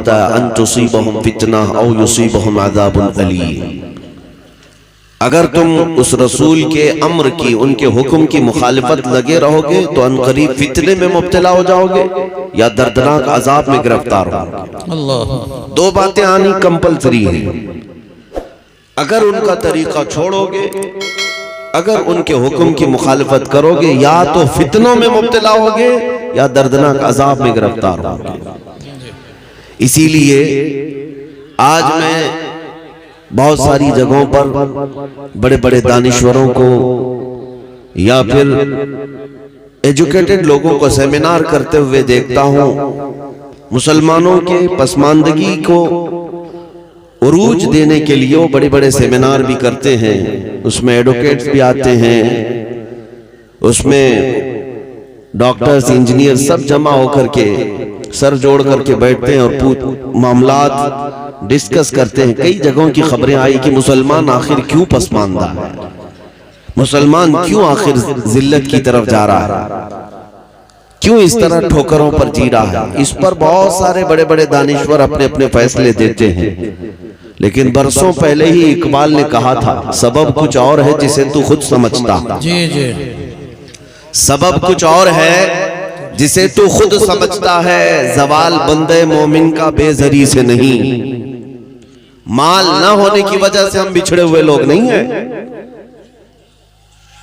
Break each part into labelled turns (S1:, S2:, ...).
S1: अन तुसीबहुम फितना औ युसीबहुम अज़ाबुन अलीम। अगर तुम उस रसूल के अम्र की, उनके हुक्म की मुखालिफत लगे रहोगे तो अनकरीब फितने में मुब्तला हो जाओगे या दर्दनाक अजाब में गिरफ्तार होगे।
S2: अल्लाह।
S1: दो बातें आनी कंपलसरी है। अगर उनका तरीका छोड़ोगे, अगर उनके हुक्म की मुखालिफत करोगे, या तो फितनों में मुब्तला होगे या दर्दनाक अजाब में गिरफ्तार होगे। इसीलिए आज मैं बहुत सारी जगहों पर बड़े बड़े दानिश्वरों को या फिर एजुकेटेड लोगों को सेमिनार करते हुए देखता हूं। मुसलमानों के पसमानदगी को उरूज देने के लिए वो बड़े बड़े सेमिनार भी करते हैं, उसमें एडवोकेट्स भी आते हैं, उसमें डॉक्टर्स, इंजीनियर सब जमा होकर के सर जोड़ करके बैठते हैं और मामलात डिस्कस करते हैं। कई जगहों की खबरें आई कि मुसलमान आखिर क्यों पसमानदा है, मुसलमान क्यों आखिर जिल्लत की तरफ जा रहा है, क्यों इस तरह ठोकरों पर जी रहा है। इस पर बहुत सारे बड़े बड़े दानिश्वर अपने अपने फैसले देते हैं। लेकिन बरसों पहले ही इकबाल ने कहा था, सबब कुछ और है जिसे तू खुद समझता।
S2: जी जी।
S1: सबब कुछ और है जिसे तू खुद समझता है। जवाल बंदे मोमिन का बेजरी से नहीं। माल ना होने की वजह से हम बिछड़े हुए लोग नहीं हैं,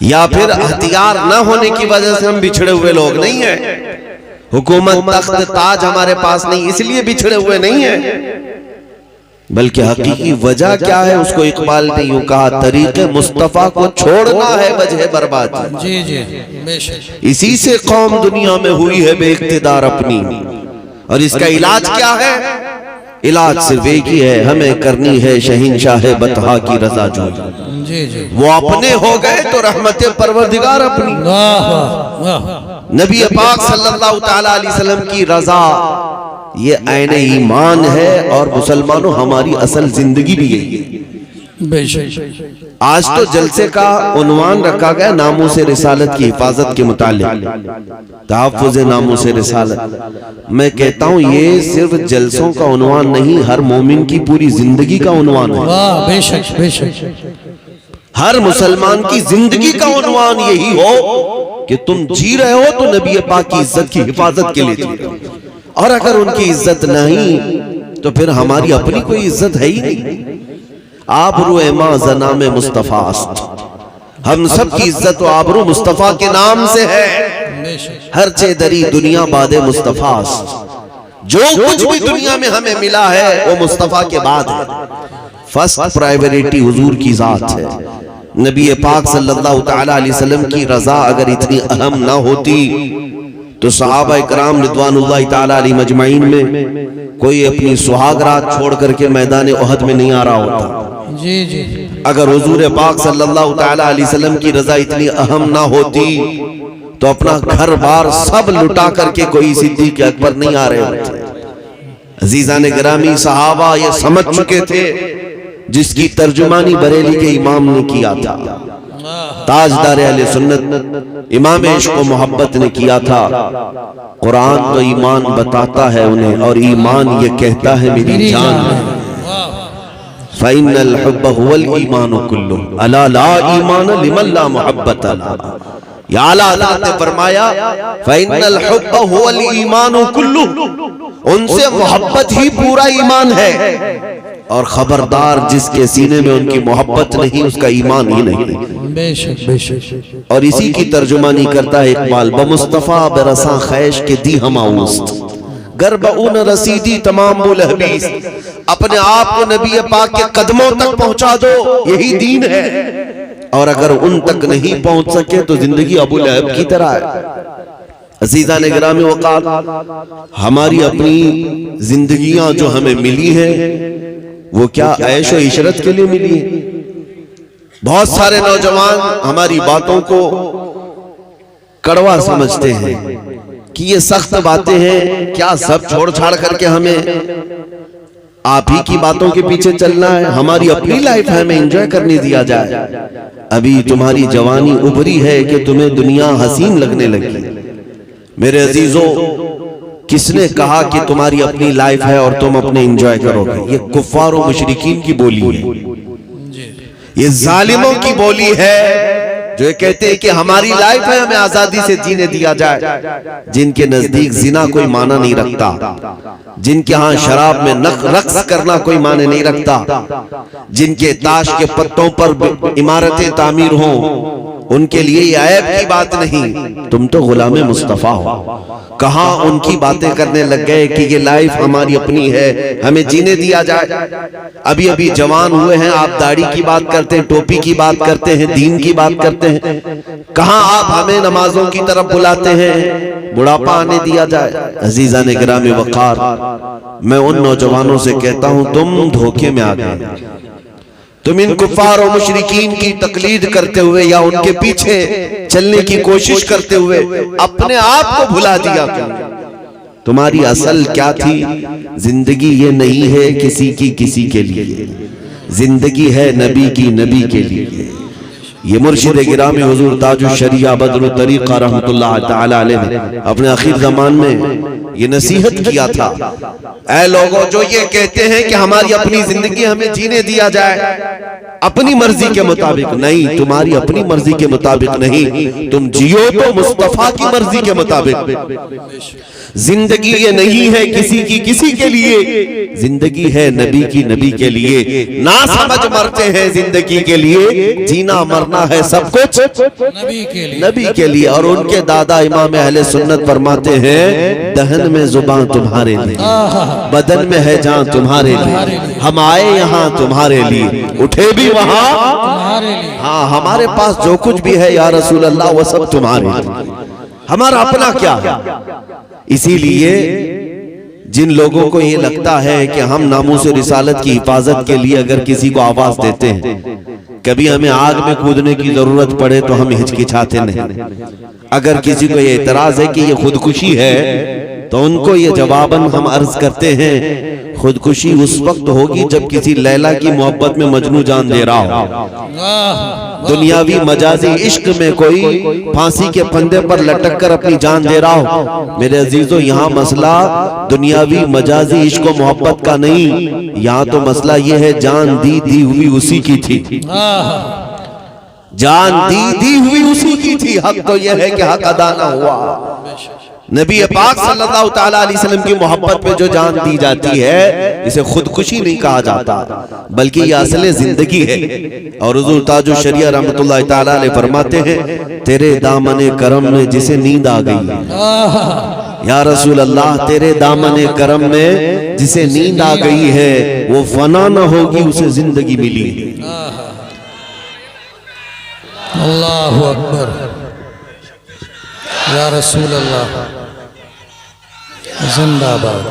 S1: या फिर हथियार ना होने की वजह से हम बिछड़े हुए लोग नहीं हैं। हुकूमत, तख्त, ताज हमारे पास नहीं इसलिए बिछड़े हुए नहीं हैं, बल्कि हकीकी वजह क्या है उसको इकबाल ने यूं कहा, तरीके मुस्तफा को छोड़ना है वजह बर्बादी।
S2: जी जी बेशक।
S1: इसी से कौम दुनिया में हुई है बेइख्तिदार अपनी। और इसका इलाज क्या है? इलाज सिर्फ एक ही है, हमें करनी है शहीनशाह बतहा की रजा जो।
S2: जी जी।
S1: वो अपने हो गए तो रहमत परवरदिगार अपनी।
S2: वाह वाह।
S1: नबी पाक सल्लल्लाहु तआला अलैहि वसल्लम की रजा ये आईने ईमान है, और मुसलमानों हमारी असल जिंदगी भी यही है।
S2: बेशक।
S1: आज तो जलसे का उन्वान रखा गया नामूस रिसालत की हिफाजत के मुतालिक, तहफ़्फ़ुज़ नामूस रिसालत। मैं कहता हूँ ये सिर्फ जलसों का उन्वान नहीं, हर मोमिन की पूरी जिंदगी का उन्वान है।
S2: वाह बेशक बेशक।
S1: हर मुसलमान की जिंदगी का उन्वान यही हो कि तुम जी रहे हो तो नबी पाक की इज्जत की हिफाजत के लिए जी रहे हो, और अगर उनकी इज्जत नहीं तो फिर हमारी अपनी कोई इज्जत है ही नहीं। आबरू एमा ज़नाम मुस्तफ़ास्त, हम सब की इज्जत आबरू मुस्तफ़ा के नाम से है। हर चेदरी दुनिया बादे मुस्तफ़ास्त, जो कुछ भी दुनिया में हमें मिला है वो मुस्तफ़ा के बाद है। फर्स्ट प्रायोरिटी हुजूर की जात है। नबी पाक सल्लल्लाहु तआला अलैहि वसल्लम की रजा अगर इतनी अहम ना होती तो सहाबा इकराम रिदवानुल्लाहि तआला अलैहिम मजमाइन में कोई अपनी सुहाग रात छोड़ करके मैदान उहद में नहीं आ रहा होता।
S2: जी जी।
S1: अगर हुजूर पाक सल्लल्लाहु तआला अलैहि वसल्लम की रजा इतनी अहम ना होती तो अपना घर बार सब लुटा करके कोई सिद्दीक़ अकबर नहीं आ रहे होते। अजीज़ान गिरामी, सहाबा ये समझ चुके थे, जिसकी तर्जुमानी बरेली के इमाम ने किया था, ताजदार अहले सुन्नत इमाम इश्क व मोहब्बत ने किया था। कुरान तो ईमान बताता है उन्हें, और ईमान ये कहता है मेरी जान फ़इन्नल हुब्ब हुवल ईमान कुल्लुहु अला ला ईमान लिमन ला मुहब्बत ला। या आला हज़रत ने फरमाया फ़इन्नल हुब्ब हुवल ईमान कुल्लुहु, उनसे मोहब्बत ही पूरा ईमान है, और खबरदार जिसके सीने में उनकी मोहब्बत नहीं उसका ईमान ही नहीं।
S2: बेशक बेशक।
S1: और इसी की तर्जुमानी करता है इकबाल, बमुस्तफा बरसा खैश के दी हमाउस्त गरबऊन रसीदी तमाम बुल हबीस। अपने आप को नबी पाक के कदमों तक पहुंचा दो, यही दीन है। और अगर उन तक नहीं पहुंच सके तो जिंदगी अबू लहब की तरह है। अज़ीज़ान गिरामी वक़ार, हमारी अपनी जिंदगियां जो हमें मिली है वो क्या ऐशो इशरत के लिए मिली है? बहुत सारे नौजवान हमारी बातों को कड़वा समझते हैं कि ये सख्त बातें हैं, क्या सब छोड़ छाड़ करके हमें आप ही की बातों के पीछे चलना है? हमारी अपनी लाइफ है, हमें एंजॉय करने दिया जाए। अभी तुम्हारी जवानी उभरी है कि तुम्हें दुनिया हसीन लगने लगी। मेरे अजीजों, किसने कहा कि तुम्हारी अपनी लाइफ है और तुम अपने एंजॉय करोगे? ये कुफ्फार और मुशरिकीन की बोली है, ये जालिमों की बोली है जो ये कहते हैं कि हमारी लाइफ है, हमें आजादी से जीने दिया जाए। जिनके नजदीक जिना कोई माना नहीं रखता, जिनके यहाँ शराब में रक्स करना कोई माने नहीं रखता, जिनके ताश के पत्तों पर इमारतें तामीर हों, उनके लिए ये ऐब की बात नहीं। तुम तो गुलामे मुस्तफा हो। कहाँ उनकी बातें करने लग गए कि ये लाइफ हमारी अपनी है, हमें जीने दिया जाए। अभी अभी जवान हुए हैं, आप दाढ़ी की बात करते हैं, टोपी की बात करते हैं, दीन की बात करते हैं। कहाँ आप हमें नमाजों की तरफ बुलाते हैं, बुढ़ापा आने दिया जाए। अजीजा ने गिरामी वक़ार, मैं उन नौजवानों से कहता हूं तुम धोखे में आ गए। तुम इन कुफ्फार और मुशरिकीन की तकलीद करते हुए या उनके पीछे चलने की कोशिश करते हुए अपने आप को भुला दिया। तुम्हारी असल क्या थी? जिंदगी ये नहीं है किसी के लिए, जिंदगी है नबी की, नबी के लिए। ये मुर्शिद गिरामी हुजूर ताजुश शरिया बदरुत तरीक़ा रहमतुल्लाह तआला अलैह ने अपने आखिर ज़मान में ये नसीहत किया था, ऐ लोगों जो ये कहते हैं कि हमारी अपनी जिंदगी हमें जीने दिया जाए अपनी मर्जी के मुताबिक, नहीं, तुम्हारी अपनी मर्जी के मुताबिक नहीं, तुम जियो तो मुस्तफा की मर्जी के मुताबिक। जिंदगी ये नहीं है किसी के लिए, जिंदगी है नबी की, नबी के लिए। ना समझ मरते हैं जिंदगी के लिए, जीना मरना है सब कुछ नबी के लिए। और उनके दादा इमाम अहले सुन्नत फरमाते हैं, दहन में जुबान तुम्हारे लिए, बदन में है जान तुम्हारे लिए, हम आए यहाँ तुम्हारे लिए, उठे भी वहाँ तुम्हारे लिए। हाँ, हमारे पास जो कुछ भी है या रसूल अल्लाह वो सब तुम्हारे लिए, हमारा अपना क्या है। इसीलिए जिन लोगों को ये लगता है कि हम नामूस रिसालत की हिफाजत के लिए अगर किसी को आवाज देते हैं, कभी हमें आग में कूदने की जरूरत पड़े तो हम हिचकिचाते नहीं। अगर किसी को ये एतराज है कि ये खुदकुशी है तो उनको ये जवाबन हम अर्ज करते हैं, खुदकुशी उस वक्त होगी जब किसी लैला की मोहब्बत में मजनू जान दे रहा हो। दुनियावी मजाजी इश्क में कोई फांसी के फंदे पर लटक कर अपनी जान दे रहा हो। मेरे अजीजों, यहाँ मसला दुनियावी मजाजी इश्क और मोहब्बत का नहीं, यहाँ तो मसला ये है जान दी हुई उसी की थी, जान दी हुई उसी की थी। हक तो यह है कि हक अदा ना हुआ। नबी पाक सल्लल्लाहु तआला अलैहि वसल्लम की मोहब्बत पे जो जान दी जाती है, इसे खुदकुशी नहीं कहा जाता, बल्कि ये असल जिंदगी है। और हुजूर ताजुश शरिया रहमतुल्लाह तआला अलैह फरमाते हैं, तेरे दामने करम में जिसे नींद आ गई, या रसूल अल्लाह, तेरे दामने करम में जिसे नींद आ गई है वो फना न होगी, उसे जिंदगी मिली।
S2: अल्लाहु अकबर, या रसूल अल्लाह जिंदाबाद।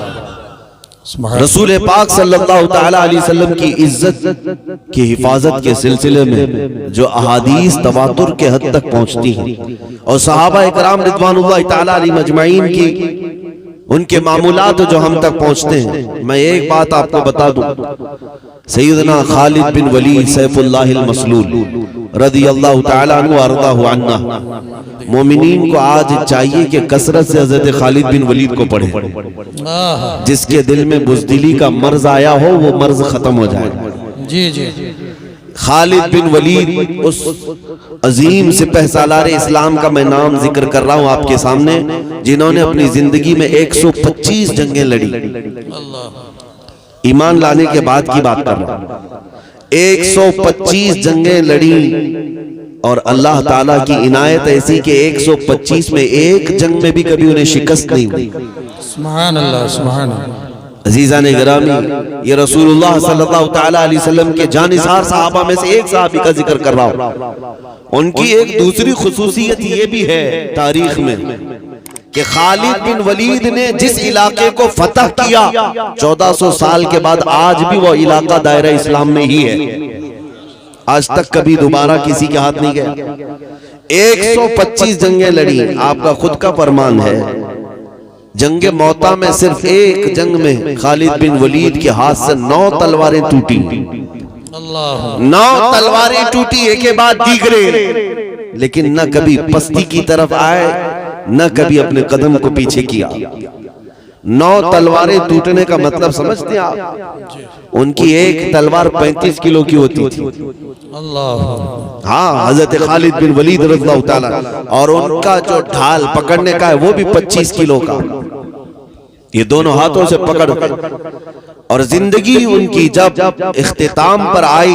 S1: रसूल पाक सल्लल्लाहु तआला अलैहि वसल्लम की इज्जत की हिफाजत के सिलसिले में जो अहादीस तवातुर के हद तक पहुंचती हैं और सहाबा इकराम रिज़वानुल्लाह तआला अलैहिम अजमईन की उनके मामूलात जो हम तक पहुंचते हैं, मैं एक बात आपको बता दूं, सैयदना खालिद बिन वलीद सैफुल्लाहिल मसलूल रदियल्लाहु तआला अन्हु अर्दाहु अन्ना, मोमिनीन को आज चाहिए कि कसरत से हजरत खालिद बिन वलीद को पढ़े। जिसके दिल में बुज़दिली का मर्ज आया हो वो मर्ज खत्म हो जाए।
S2: जी जी,
S1: खालिद बिन वलीद उस अजीम सिपह सालार इस्लाम का मैं नाम जिक्र कर रहा हूं आपके सामने, जिन्होंने अपनी जिंदगी में 125 जंगें लड़ी। ईमान लाने के बाद की बात कर रहा हूं, 125 जंगें लड़ी और अल्लाह ताला की इनायत ऐसी कि 125 में एक जंग में भी कभी उन्हें शिकस्त नहीं हुई।
S2: सुभान अल्लाह, सुभान अल्लाह।
S1: अजीजा ने गिरामी, ये रसूलुल्लाह सल्लल्लाहु तआला अलैहि वसल्लम के जानिसार सहाबा में से एक सहाबी का जिक्र कर रहा हूं। उनकी एक दूसरी खुसूसियत ये भी है तारीख में कि खालिद बिन वलीद ने जिस इलाके को फतह किया 1400 साल के बाद, आज भी वो इलाका दायरा इस्लाम में ही है। आज तक कभी दोबारा किसी के हाथ नहीं गया। 125 जंगें लड़ी, आपका खुद का फरमान है। जंगे मौता में सिर्फ एक जंग में खालिद बिन वलीद के हाथ से 9 तलवारें टूटी। 9 तलवारें टूटी एक के बाद दीगरे, लेकिन न कभी पस्ती की तरफ आए, न कभी अपने कदम को पीछे किया। 9 तलवारें टूटने का मतलब समझते हैं आप? उनकी एक तलवार 35 किलो की होती थी।
S2: अल्लाह।
S1: हाँ, हजरत खालिद बिन वलीद रज़ियल्लाहु ताला, और उनका जो ढाल पकड़ने का है वो भी 25 किलो का। ये दोनों हाथों से पकड़, और जिंदगी उनकी जब इख्तिताम पर आई,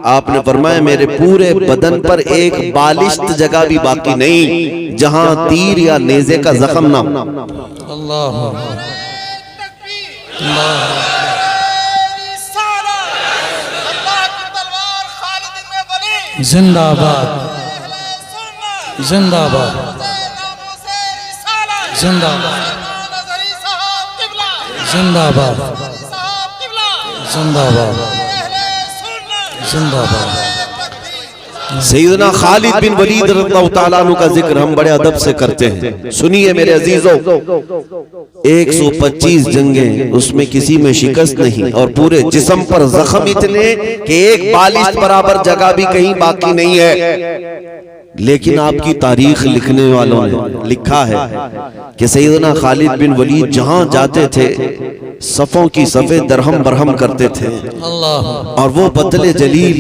S1: आपने फरमाया मेरे पूरे बदन पर एक बालिश्त जगह भी बाकी नहीं जहां तीर या नेज़े का जख्म ना हो।
S2: अल्लाह। जिंदाबाद जिंदाबाद जिंदाबाद जिंदाबाद जिंदाबाद जिंदाबाद।
S1: सैयदना खालिद बिन वलीद रज़ियल्लाहु ताला अन्हु का जिक्र हम बड़े अदब से करते हैं। सुनिए मेरे अजीजों, 125 जंगें, उसमें किसी में शिकस्त नहीं, और पूरे जिस्म पर जख्म इतने कि एक बालिश बराबर जगह भी कहीं बाकी नहीं है। लेकिन आपकी तारीख लिखने वालों ने लिखा है कि सैयदना खालिद बिन वलीद जहां जाते थे सफों की सफे दरहम बरहम करते थे।
S2: अल्लाह।
S1: और वो बदले जलील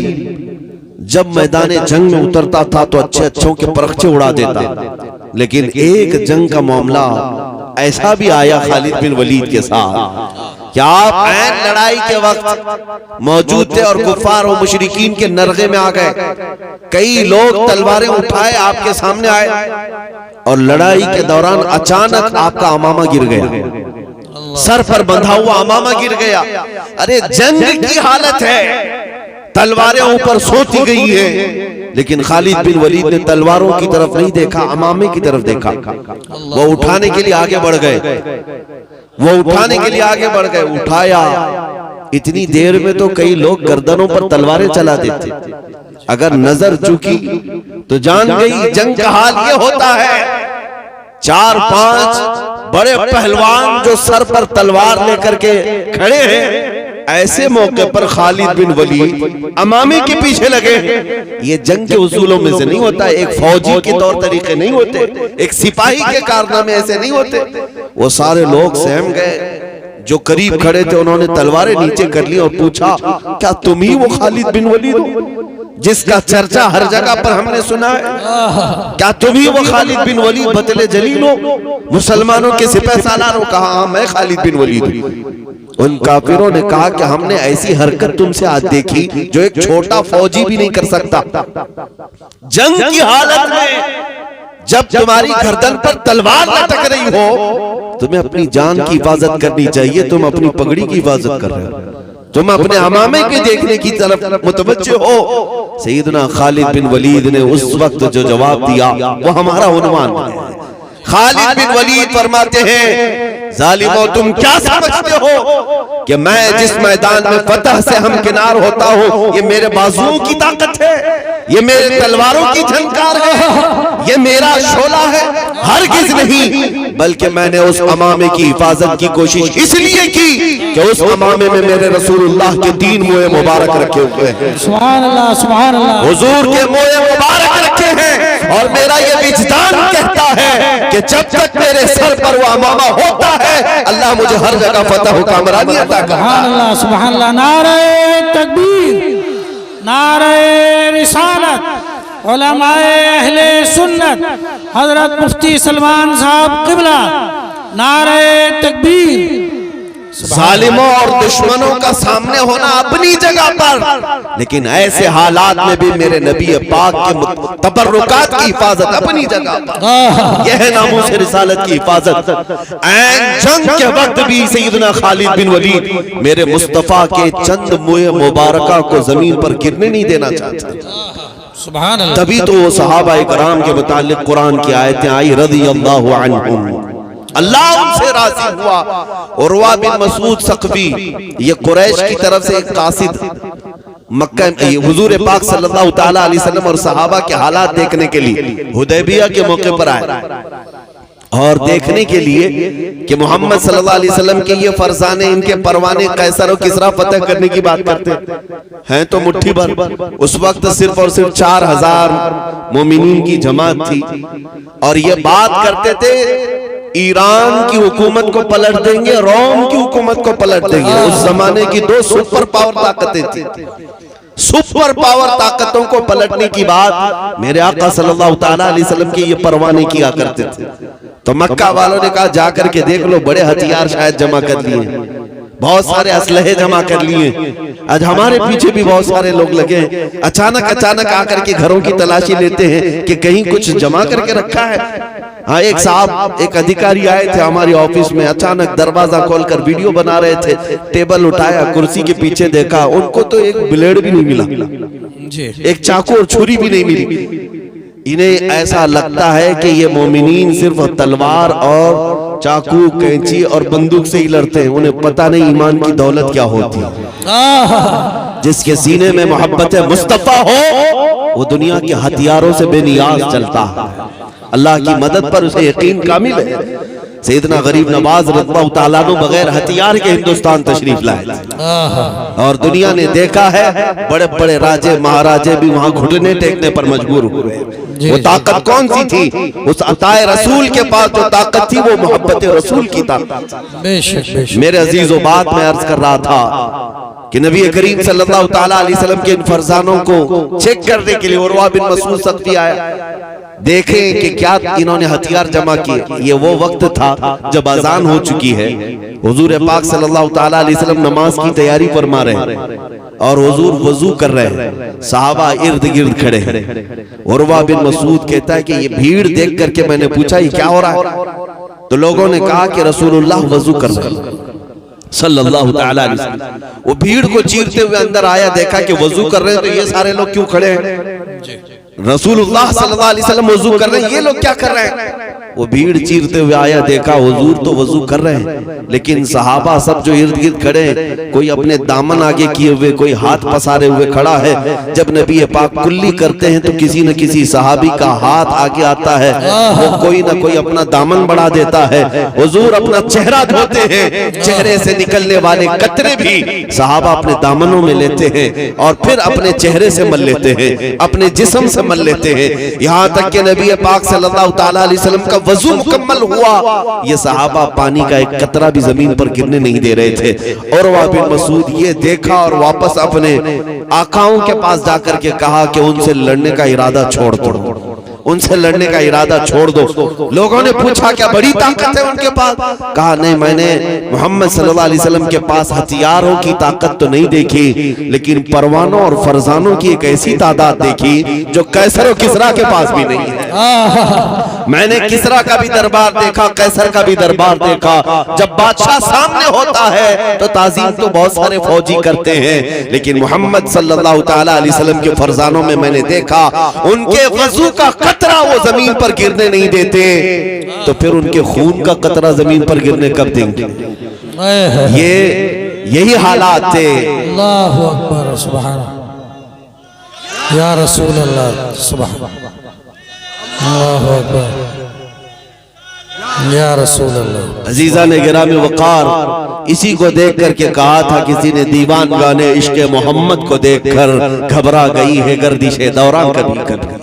S1: जब मैदान जंग में उतरता था तो अच्छे अच्छों के परखचे उड़ा देता। लेकिन एक जंग का मामला ऐसा भी आया खालिद बिन वलीद के साथ कि आप ऐन लड़ाई के वक्त मौजूद थे और कुफार और मुशरिकीन के नरगे में आ गए। कई लोग तलवारें उठाए आपके सामने आए, और लड़ाई के दौरान अचानक आपका अमामा गिर गया, सर पर बंधा हुआ अमामा गिर गया। अरे जंग की हालत है, तलवारें ऊपर सोती गई है, लेकिन खालिद बिन वलीद ने तलवारों की तरफ नहीं देखा, अमामे की तरफ देखा। वो उठाने के लिए आगे बढ़ गए, वो उठाने के लिए आगे बढ़ गए, उठाया। इतनी देर में तो कई लोग गर्दनों पर तलवारें चला देते, अगर नजर चुकी तो जान गई जंग का हाल ये होता है। 4-5 बड़े पहलवान जो सर पर तलवार लेकर के खड़े हैं, ऐसे मौके पर खालिद बिन वलीद अमामे के पीछे लगे। ये जंग के उसूलों में से नहीं होता, एक फौजी के तौर तरीके नहीं होते, एक सिपाही के कारनामे ऐसे नहीं होते। वो सारे लोग सहम गए, जो करीब खड़े थे उन्होंने तलवारें नीचे कर ली और पूछा, क्या तुम ही वो खालिद बिन वलीद हो जिसका चर्चा हर जगह पर हमने सुना है? क्या तुम ही वो खालिद बिन वलीद बतले जलील हो, मुसलमानों के सिपह सालार हो? कहा हाँ मैं खालिद बिन वलीद हूं। उन काफिरों ने कहा कि हमने ऐसी हरकत तुमसे आज देखी जो एक छोटा फौजी भी नहीं कर सकता। जंग की हालत में जब तुम्हारी गर्दन पर तलवार लटक रही हो, तुम्हें अपनी जान की हिफाजत करनी चाहिए, तुम अपनी पगड़ी की हिफाजत कर रहे हो, तुम अपने अमामे के देखने की तरफ मुतवज्जे हो। सैयदना खालिद बिन वलीद ने उस वक्त जो जवाब दिया वो हमारा उन्वान है। खालिद बिन वलीद फरमाते हैं, जालिमों तुम क्या समझते हो कि मैं जिस मैदान में फतह से हमकिनार होता हूँ ये मेरे बाजुओं की ताकत है, ये मेरे तलवारों की झनकार है, ये मेरा शोला है? हरगिज नहीं, बल्कि मैंने उस अमामे की हिफाजत की कोशिश इसलिए की कि उस अमामे में मेरे रसूलुल्लाह के 3 मोए मुबारक रखे हुए हैं।
S2: सुभान अल्लाह, सुभान अल्लाह।
S1: हुजूर के मोए मुबारक रखे हैं, और मेरा ये विजदान कहता है कि जब तक मेरे सर पर वो अमामा होता है अल्लाह मुझे हर जगह फतह व कामरानी अता करता है।
S2: सुभान अल्लाह, सुभान अल्लाह। नारे तकबीर, नारे रिसालत, उलमाए अहले सुन्नत, हजरत मुफ्ती सलमान साहब किबला, नारे तकबीर।
S1: जालिमों और दुश्मनों का सामने होना अपनी जगह पर, लेकिन ऐसे हालात में भी मेरे नबी पाक के तबर्रुकात की हिफाजत अपनी जगह पर। यह है नामूस रिसालत की हिफाजत। ऐन जंग के वक्त भी सैयदना खालिद बिन वलीद मेरे मुस्तफा के चंद मुए मुबारका को जमीन पर गिरने नहीं देना चाहते।
S2: सुभान अल्लाह।
S1: तभी तो वो सहाबाए कराम के मुतालिक कुरान की आयतें आई, रज़ियल्लाहु अन्हुम, अल्लाह उनसे राज़ी हुआ। उरवा बिन मसूद सक़फ़ी, ये कुरैश की तरफ से एक कासिद मक्का हुजूर पाक सल्लल्लाहु ताला अलैहि वसल्लम और सहाबा के हालात देखने के लिए हुदैबिया के मौके पर आए, और देखने के लिए कि मोहम्मद सल्लल्लाहु अलैहि वसल्लम के ये फरजाने, इनके परवाने कैसर और किसरा फतह करने की बात करते हैं तो मुट्ठी भर। उस वक्त सिर्फ और सिर्फ 4000 मोमिनीन की जमात थी, और ये बात करते थे ईरान की हुकूमत को पलट देंगे, रोम की हुकूमत को पलट देंगे। उस जमाने की दो सुपर पावर ताकतें थी। सुपर पावर ताकतों को पलटने की बात मेरे आका सल्लल्लाहु ताला अलैहि वसल्लम की ये परवाह नहीं किया करते थे। तो मक्का वालों ने कहा जाकर के देख लो, बड़े हथियार शायद जमा कर लिए, बहुत सारे असलहे जमा कर लिए, आज हमारे पीछे भी बहुत सारे लोग लगे। अचानक आकर के घरों की तलाशी लेते हैं कि कहीं कुछ जमा करके रखा है। हाँ, एक साहब, एक अधिकारी आए थे हमारे ऑफिस में, अचानक दरवाजा खोलकर वीडियो बना रहे थे, टेबल उठाया, कुर्सी के पीछे देखा, उनको तो एक ब्लेड भी नहीं मिला, एक चाकू और छुरी भी नहीं मिली। इन्हें ऐसा लगता है कि ये मोमिनीन सिर्फ तलवार और चाकू, कैंची और बंदूक से ही लड़ते हैं, उन्हें पता नहीं ईमान की दौलत क्या होती है। जिसके सीने में मोहब्बत मुस्तफा हो वो दुनिया के हथियारों से बेनियाज चलता है। अल्लाह की मदद पर उसे यकीन कामिल है। सैयदना गरीब नवाज रज़ियल्लाहु ताला अन्हु बगैर हथियार के हिंदुस्तान तशरीफ लाए और दुनिया ने देखा है बड़े बड़े राजे महाराजे भी वहां घुटने टेकने पर मजबूर हुए। वो ताकत कौन सी थी? उस अताए रसूल के पास जो ताकत थी वो मोहब्बत रसूल की ताकत। मेरे अजीजों, बात में अर्ज कर रहा था कि नबी करीम सल्लल्लाहु ताला अलैहि वसल्लम के इन फरजानों को चेक करने के लिए उरवा बिन मसूद सख्ती आया, देखें कि क्या इन्होंने हथियार जमा किए। ये वो वक्त था जब अजान हो चुकी है, हुजूर पाक सल्लल्लाहु ताला अलैहि वसल्लम नमाज की तैयारी फरमा रहे हैं और हुजूर वजू कर रहे हैं, सहाबा इर्द गिर्द खड़े हैं। उरवा बिन मसूद कहता है कि ये भीड़ देख करके मैंने पूछा ये क्या हो रहा है? तो लोगों ने कहा कि रसूलुल्लाह वजू कर रहे हैं सल्लल्लाहु ताला अलैहि वसल्लम। वो भीड़ को चीरते हुए अंदर आया, देखा कि वजू कर रहे हैं, तो ये सारे लोग क्यों खड़े हैं? रसूलुल्लाह सल्लल्लाहु अलैहि वसल्लम वजू कर रहे हैं, ये लोग क्या कर रहे हैं? वो भीड़ चीरते हुए आया, देखा हुजूर तो वजू कर रहे हैं, लेकिन सहाबा सब जो इर्द गिर्द खड़े हैं, कोई अपने दामन आगे किए हुए, कोई हाथ पसारे हुए खड़ा है। जब नबी पाक कुल्ली करते हैं तो किसी न किसी सहाबी का हाथ आगे आता है, वो कोई ना कोई अपना दामन बढ़ा देता है। हुजूर अपना चेहरा धोते हैं, चेहरे से निकलने वाले कतरे भी सहाबा अपने दामनों में लेते हैं और फिर अपने चेहरे से मल लेते हैं, अपने जिस्म से मल लेते हैं। यहाँ तक कि नबी पाक सल्लल्लाहु ताला अलैहि वसल्लम का वजू मुकम्मल हुआ, ये सहाबा पानी का एक कतरा भी जमीन पर गिरने नहीं दे रहे थे। और उरवा बिन मसूद ये देखा और वापस अपने आकाओं के पास जाकर के कहा कि उनसे लड़ने का इरादा छोड़ दो, उनसे लड़ने का इरादा छोड़ दो। लोगों ने पूछा क्या बड़ी ताकत है उनके पास? कहा नहीं, मैंने मोहम्मद सल्लल्लाहु अलैहि वसल्लम के पास हथियारों की ताकत तो नहीं देखी, लेकिन परवानों और फरजानों की एक ऐसी तादाद देखी जो कैसर और किसरा के पास भी नहीं है। मैंने किसरा का भी दरबार देखा, कैसर का भी दरबार देखा। जब बादशाह सामने होता है तो ताज़ीम तो बहुत सारे फौजी करते हैं, लेकिन मोहम्मद सल्लल्लाहु ताला अलैहि वसल्लम के फरजानों में मैंने देखा उनके वजू का कतरा वो जमीन पर गिरने नहीं देते, तो फिर उनके खून का कतरा जमीन पर गिरने कब देंगे? यही हालात थे।
S2: अल्लाहु अकबर, सुभान या रसूल अल्लाह, सुभान अल्लाहु अकबर या रसूल अल्लाह।
S1: अजीजा ने गिरामी वकार इसी को देख करके कहा था, किसी ने दीवान गाने इश्क़ मोहम्मद को देखकर घबरा गई है गर्दिशे दौरान कभी कभी।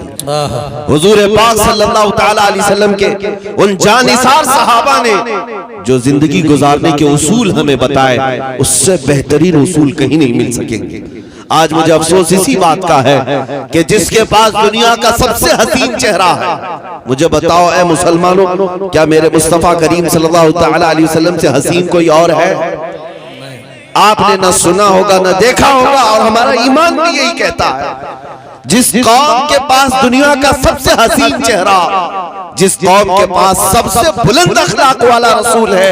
S1: हुजूर पाक सल्लल्लाहु ताला अलैहि वसल्लम के उन जानिसार सहाबा ने जो जिंदगी गुजारने के उसूल हमें बताए, उससे बेहतरीन उसूल कहीं नहीं मिल सकेंगे। आज मुझे अफसोस इसी बात का है कि जिसके पास दुनिया का सबसे हसीन चेहरा है, मुझे बताओ ऐ मुसलमानों, क्या मेरे मुस्तफा करीम सल्लल्लाहु ताला अलैहि वसल्लम से हसीन कोई और है? आपने न सुना होगा न देखा होगा, और हमारा ईमान भी यही कहता है। जिस कौम के पास दुनिया का सबसे हसीन चेहरा, जिस कौम के पास सबसे बुलंद अखलाक वाला रसूल है,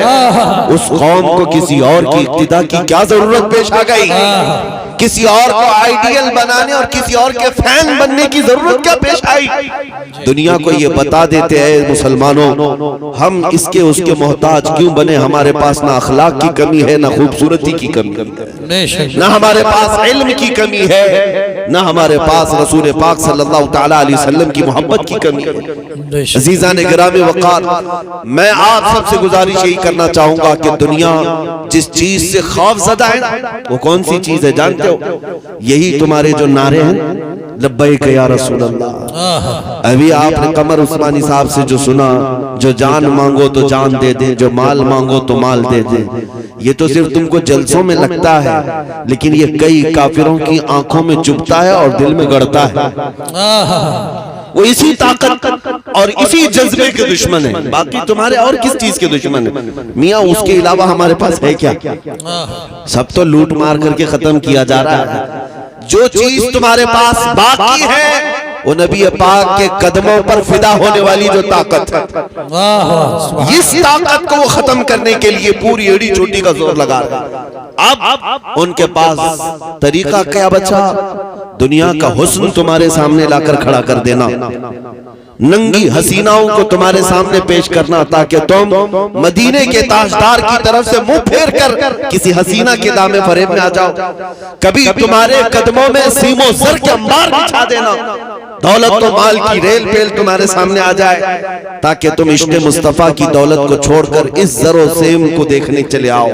S1: उस कौम को किसी और की इक्तिदा की क्या जरूरत पेश आ गई? किसी और को आइडियल बनाने और किसी और के फैन बनने की जरूरत क्या पेश आई? दुनिया को ये बता देते हैं मुसलमानों, हम इसके उसके मोहताज क्यों बने? हमारे पास ना अखलाक की कमी है, ना खूबसूरती की कमी है, ना हमारे पास इल्म की कमी है, ना हमारे पास रसूल पाक सल्लल्लाहु ताला अलैहि वसल्लम की मोहब्बत की कमी है। मीज़ान गिरामी वक़ार, मैं आप सबसे गुजारिश यही करना चाहूंगा कि दुनिया जिस चीज से खौफज़दा है वो कौन सी चीज है जानते हो? यही तुम्हारे जो नारे हैं, लब्बैक या रसूल अल्लाह। अभी आपने कमर उस्मानी साहब से जो सुना, जो जान मांगो तो जान दे दे, जो माल मांगो तो माल दे दे, ये तो सिर्फ तुमको जलसों में लगता है, लेकिन ये कई काफिरों की आंखों में चुभता है और दिल में गड़ता है। वो इसी ताकत और इसी जज्बे के दुश्मन है, बाकी तुम्हारे और किस चीज के दुश्मन है? मियाँ उसके अलावा हमारे पास है क्या? सब तो लूट मार करके खत्म किया जा रहा है। जो चीज तुम्हारे पास बाकी है वो नबी पाक के कदमों पर फिदा होने वाली जो ताकत है, इस ताकत को वो खत्म करने के लिए पूरी एड़ी चोटी का जोर लगा रहा है। अब उनके पास तरीका क्या बचा? दुनिया का हुस्न तुम्हारे सामने लाकर खड़ा कर देना, नंगी हसीनाओं को तुम्हारे सामने पेश करना, ताकि तुम मदीने के ताजदार की तरफ से मुंह फेर कर किसी हसीना के दामे फरेब में आ जाओ। कभी तुम्हारे कदमों में सीमो सर के अंबार बिछा देना, दौलत तो माल की रेल पेल तुम्हारे सामने आ जाए, ताकि तुम इश्क़ मुस्तफा की दौलत को छोड़कर इस जरो सेम को देखने चले आओ।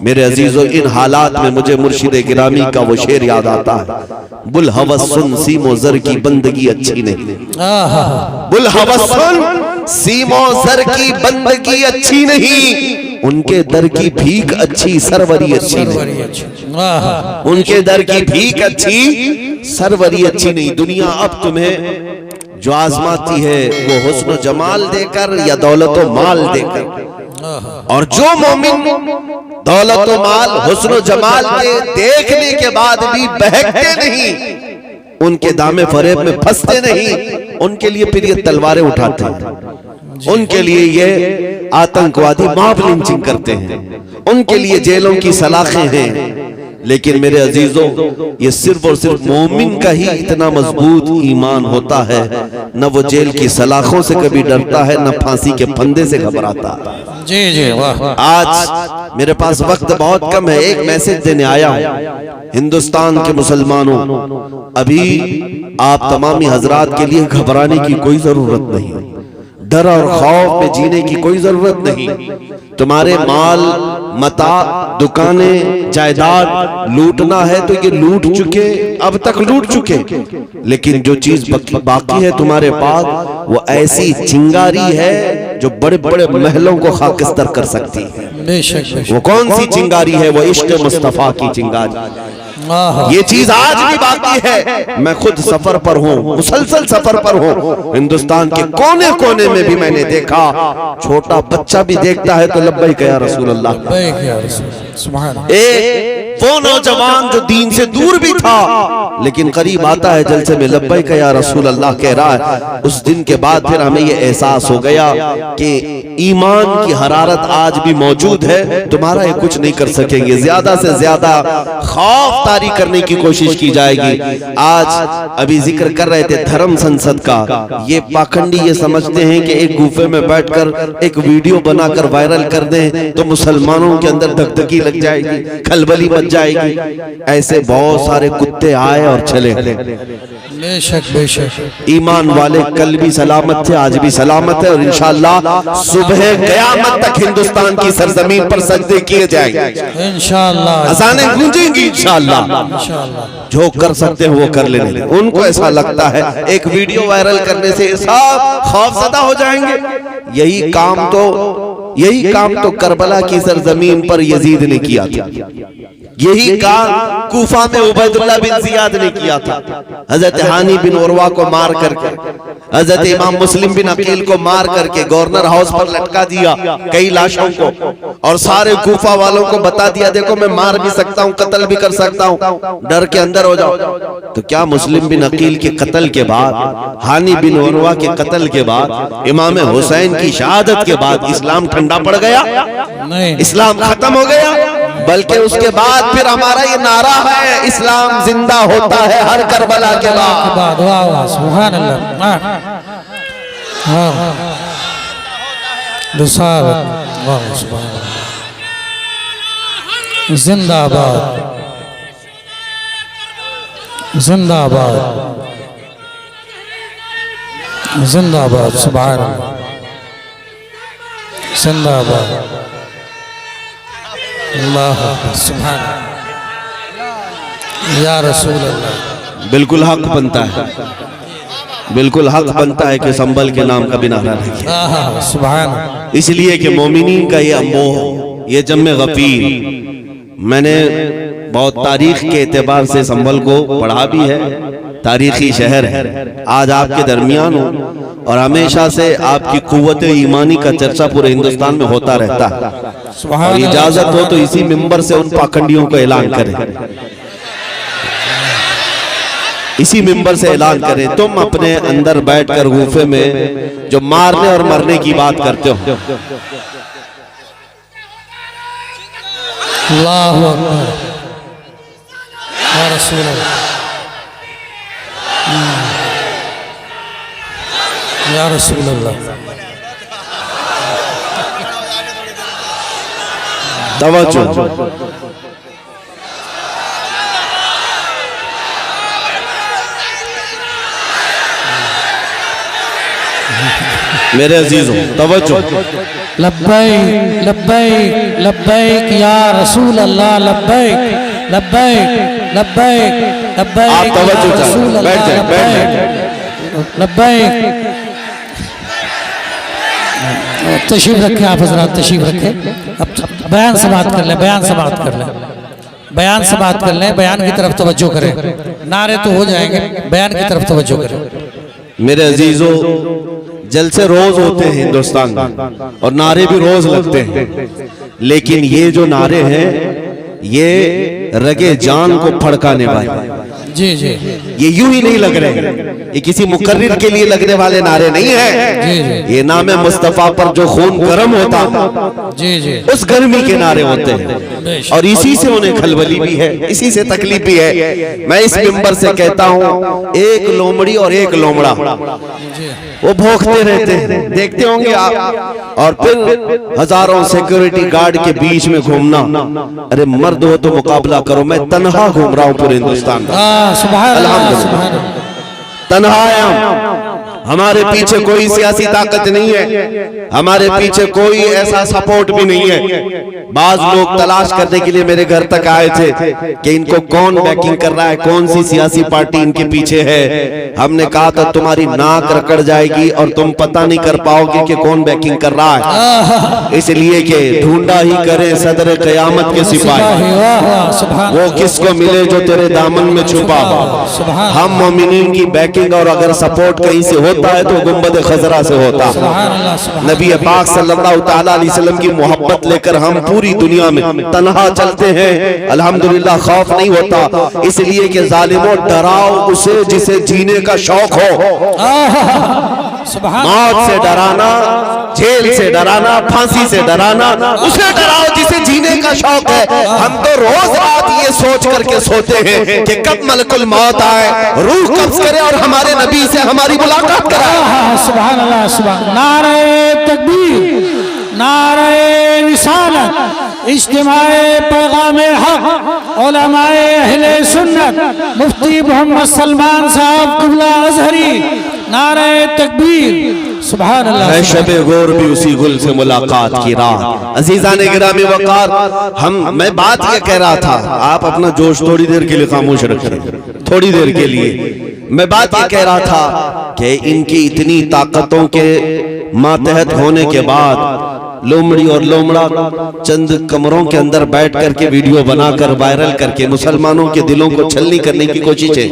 S1: मेरे अजीजों, इन हालात में मुझे मुर्शिद गिरामी का वो शेर याद आता है, बुल हवस सुन सीमो जर की बंदगी अच्छी नहीं। बुल हवस सुन सीमो जर की बंदगी अच्छी नहीं, उनके दर की भीख अच्छी, सरवरी अच्छी नहीं। उनके दर की भीख अच्छी, सरवरी अच्छी नहीं। दुनिया अब तुम्हें जो आजमाती है वो हुस्न जमाल देकर या दौलत व माल देकर, और जो मोमिन दौलत व माल हुस्न जमाल के देखने के बाद भी बहकते नहीं, उनके दामे फरेब में फंसते नहीं, उनके लिए फिर ये तलवारें उठाते हैं, उनके लिए ये आतंकवादी मॉब लिंचिंग करते हैं, उनके लिए जेलों की सलाखें हैं। लेकिन मेरे अजीजों, ये सिर्फ और सिर्फ मोमिन का ही इतना मजबूत ईमान होता है, न वो जेल की सलाखों से कभी डरता है, न फांसी के फंदे से घबराता है।
S2: जी जी वाह।
S1: आज मेरे पास वक्त बहुत कम है, एक मैसेज देने आया हूं हिंदुस्तान के मुसलमानों। अभी आप तमामी हजरात के लिए घबराने की कोई जरूरत नहीं, डर और खौफ में जीने की कोई जरूरत नहीं। तुम्हारे माल मता, दुकानें, जायदाद लूटना है तो ये लूट चुके, अब तक लूट चुके, लेकिन जो चीज बाकी है तुम्हारे पास वो ऐसी चिंगारी है जो बड़े बड़े महलों को खाकिस्तर कर सकती है।
S2: बेशक।
S1: वो कौन सी चिंगारी है? वो इश्क़ मुस्तफा की चिंगारी। ये चीज आज भी बाकी है। मैं खुद सफर पर हूँ, मुसलसल सफर पर हूँ। हिंदुस्तान के कोने कोने में भी मैंने देखा, छोटा बच्चा भी देखता है तो लब्बैक या रसूल अल्लाह। वो नौजवान जो दीन से दूर भी था लेकिन करीब आता है जलसे में लब्बैक या रसूल अल्लाह कह रहा है। उस दिन के बाद फिर हमें ये एहसास हो गया कि ईमान की हरारत आज भी मौजूद है। तुम्हारा ये कुछ नहीं कर सकेंगे, ज्यादा से ज्यादा खौफ तारी करने की कोशिश की जाएगी। आज अभी जिक्र कर रहे थे धर्म संसद का, ये पाखंडी ये समझते हैं कि एक गुफे में बैठकर एक वीडियो बनाकर वायरल कर दें तो मुसलमानों के अंदर धकधकी लग जाएगी, खलबली मच जाएगी। ऐसे बहुत सारे कुत्ते आए और चले।
S2: बेशक बेशक।
S1: ईमान वाले कल भी सलामत थे, आज भी सलामत है, और इंशाअल्लाह सुबह क़यामत तक हिंदुस्तान की सरजमीन पर सजदे किए जाएंगे
S2: इंशाअल्लाह,
S1: अज़ानें गूंजेंगी इंशाअल्लाह। जो कर सकते हैं वो कर लेने। उनको ऐसा लगता है एक वीडियो वायरल करने से सब खौफज़दा हो जाएंगे। यही काम तो करबला की सरजमीन पर यजीद ने किया था। यही काम कूफा में उबैदुल्लाह बिन जियाद ने किया था। हजरत हानी बिन उरवा को मार करके, हजरत इमाम मुस्लिम बिन अकील को मार करके गवर्नर हाउस पर लटका दिया कई लाशों को, और सारे कूफा वालों को बता दिया देखो मैं मार भी सकता हूँ, कत्ल भी कर सकता हूँ, डर के अंदर हो जाओ। तो क्या मुस्लिम बिन अकील के कत्ल के बाद, हानी बिन उरवा के कत्ल के बाद, इमाम हुसैन की शहादत के बाद इस्लाम ठंडा पड़ गया?
S2: नहीं,
S1: इस्लाम खत्म हो गया। बल्कि उसके बाद फिर हमारा ये नारा है, इस्लाम जिंदा होता है हर करबला के बाद।
S2: वाह वाह, सुभान अल्लाह। वाह सुभान अल्लाह। जिंदाबाद जिंदाबाद जिंदाबाद सुभान अल्लाह जिंदाबाद अल्लाह सुभान या रसूल अल्लाह।
S1: बिल्कुल हक बनता है, बिल्कुल हक बनता है कि संभल के नाम का भी नारा लगे।
S2: सुभान।
S1: इसलिए कि मोमिनीन का ये अमोह, ये जम्मे गफीर, मैंने बहुत तारीख के एतबार से संभल को पढ़ा भी है, तारीखी शहर है, आज आपके दरमियान हो और हमेशा से आपकी कुव्वत ईमानी का चर्चा पूरे हिंदुस्तान में होता रहता है। और इजाजत हो तो इसी मिंबर से उन पाखंडियों को ऐलान करें, इसी मिंबर से ऐलान करें, तुम अपने अंदर बैठकर गुफे में जो मारने और मरने की बात करते हो,
S2: अल्लाहु अकबर या रसूल अल्लाह या रसूल अल्लाह।
S1: तवज्जो, मेरे अजीजों तवज्जो।
S2: लब्बैक लब्बैक लब्बैक या रसूल अल्लाह, लब्बैक लब्बैक लब्बैक लब्बैक
S1: आप तवज्जो
S2: या रसूल
S1: चाहें, बैठ
S2: अल्लाह,
S1: जाए, बैठ जाए।
S2: लब्बैक। तशरीफ रखें आप हजरात, तशरीफ रखें। अब बयान से बात कर लें, बयान से बात कर लें, बयान से बात कर लें, बयान की तरफ तवज्जो करें। नारे तो हो जाएंगे, बयान की तरफ तवज्जो करें।
S1: मेरे अजीजों, जलसे रोज होते हैं हिंदुस्तान में और नारे भी रोज लगते हैं, लेकिन ये जो नारे हैं ये रगे जान को फड़काने वाले,
S2: जी जी,
S1: ये यूं ही नहीं लग रहे, ये किसी मुकर्रिर के लिए लगने वाले नारे नहीं है।
S2: जी जी,
S1: ये नाम मुस्तफा पर जो खून गर्म होता है
S2: जी जी,
S1: उस गर्मी के नारे होते हैं और इसी से उन्हें खलबली भी है, इसी से तकलीफ भी है। मैं इस मिंबर से कहता हूँ, एक लोमड़ी और एक लोमड़ा वो भौंकते रहते हैं, देखते होंगे आप, और फिर हजारों सिक्योरिटी गार्ड के बीच में घूमना। अरे मर्द हो तो मुकाबला करो, मैं तन्हा घूम रहा हूँ पूरे हिंदुस्तान में,
S2: सुभान अल्लाह,
S1: अल्हम्दुलिल्लाह।
S2: सुभान अल्लाह।
S1: तन्हा आया, हमारे पीछे कोई सियासी ताकत नहीं है, हमारे पीछे कोई ऐसा सपोर्ट भी नहीं है। बाज लोग तलाश करने के लिए मेरे घर तक आए थे कि इनको कौन बैकिंग कर रहा है, कौन सी सियासी पार्टी इनके पीछे है। हमने कहा था तुम्हारी नाक रकड़ जाएगी और तुम पता नहीं कर पाओगे कि कौन बैकिंग कर रहा है, इसलिए कि ढूंढा ही करें सदर कयामत के सिपाही, वो किसको मिले जो तेरे दामन में छुपा। हम मोमिनीन की बैकिंग और अगर सपोर्ट कहीं से होता है तो गुंबद खजरा से होता है। नबी पाक सल्लल्लाहु तआला अलैहि वसल्लम की मोहब्बत लेकर हम पूरी दुनिया में तन्हा चलते हैं, अल्हम्दुलिल्लाह। खौफ नहीं होता, इसलिए कि जालिमों डराओ उसे जिसे जीने का शौक हो। मौत से डराना, जेल से डराना, फांसी से डराना, उसे डराओ जिसे जीने का शौक है। हम तो रोज रात ये सोच करके सोते हैं कि कब मलकुल मौत आए, रूह कब्ज करे और हमारे नबी से हमारी मुलाकात कराए।
S2: सुभान अल्लाह, सुभान। नारे तकबीर, नारे रिसालत, इज्तिमाए पैगामे हक, उलमाए अहले सुन्नत, मुफ्ती मोहम्मद सलमान साहब क़िबला अज़हरी, नारे तकबीर, सुभान अल्लाह।
S1: शबे गौर भी उसी गुल से मुलाकात की रात। अजीज़ाने गिरामी वक़ार, मैं बात ये कह रहा था, आप अपना जोश थोड़ी देर के लिए खामोश रखें, थोड़ी देर के लिए। मैं बात ये कह रहा था कि इनकी इतनी ताकतों के मातहत होने के बाद लोमड़ी और लोमड़ा चंद कमरों के अंदर बैठ करके वीडियो बनाकर वायरल करके मुसलमानों के दिलों को छलनी करने की कोशिश है।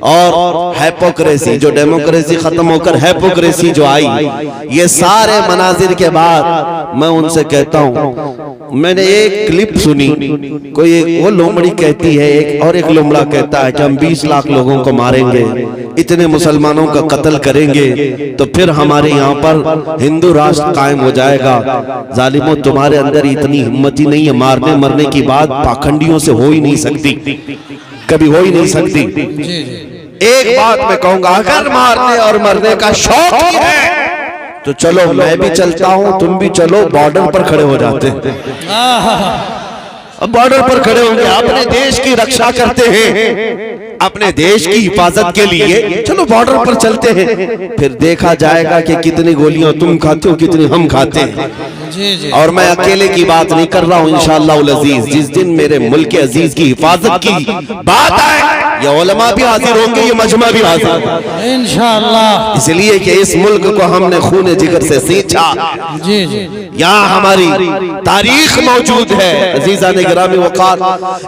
S1: और हैपोक्रेसी, जो डेमोक्रेसी खत्म होकर हैपोक्रेसी जो आई, ये सारे मनाजिर के बाद मैं उनसे कहता हूँ, मैंने एक क्लिप सुनी, कोई वो लोमड़ी कहती है एक, और एक लोमड़ा कहता है कि हम 20 लाख लोगों को मारेंगे, इतने मुसलमानों का कत्ल करेंगे तो फिर हमारे यहाँ पर हिंदू राष्ट्र कायम हो जाएगा। जालिमों, तुम्हारे अंदर इतनी हिम्मत ही नहीं है, मारने मरने की बात पाखंडियों से हो ही नहीं सकती, कभी हो ही नहीं सकती। एक बात मैं कहूंगा, अगर मारने और मरने का शौक ही है तो चलो मैं भी चलता हूं, तुम भी चलो, बॉर्डर पर खड़े हो जाते हैं। अब बॉर्डर पर खड़े होंगे, अपने देश की रक्षा करते हैं, अपने देश की हिफाजत के लिए चलो बॉर्डर पर चलते हैं, फिर देखा जाएगा कि कितनी गोलियां तुम खाते हो, कितनी हम खाते हैं।
S2: जी जी।
S1: और मैं अकेले की बात नहीं कर रहा हूं, इंशाअल्लाह उल अजीज जिस दिन मेरे मुल्क अजीज की हिफाजत की बात आए, ये उलमा भी हाजिर होंगे, ये मजमा भी हाजिर होगा
S2: इंशाअल्लाह।
S1: इसलिए कि इस मुल्क को हमने खून जिगर से सींचा।
S2: जी जी।
S1: यहाँ हमारी तारीख मौजूद है। अजीजा ने गिरामी वक़ार,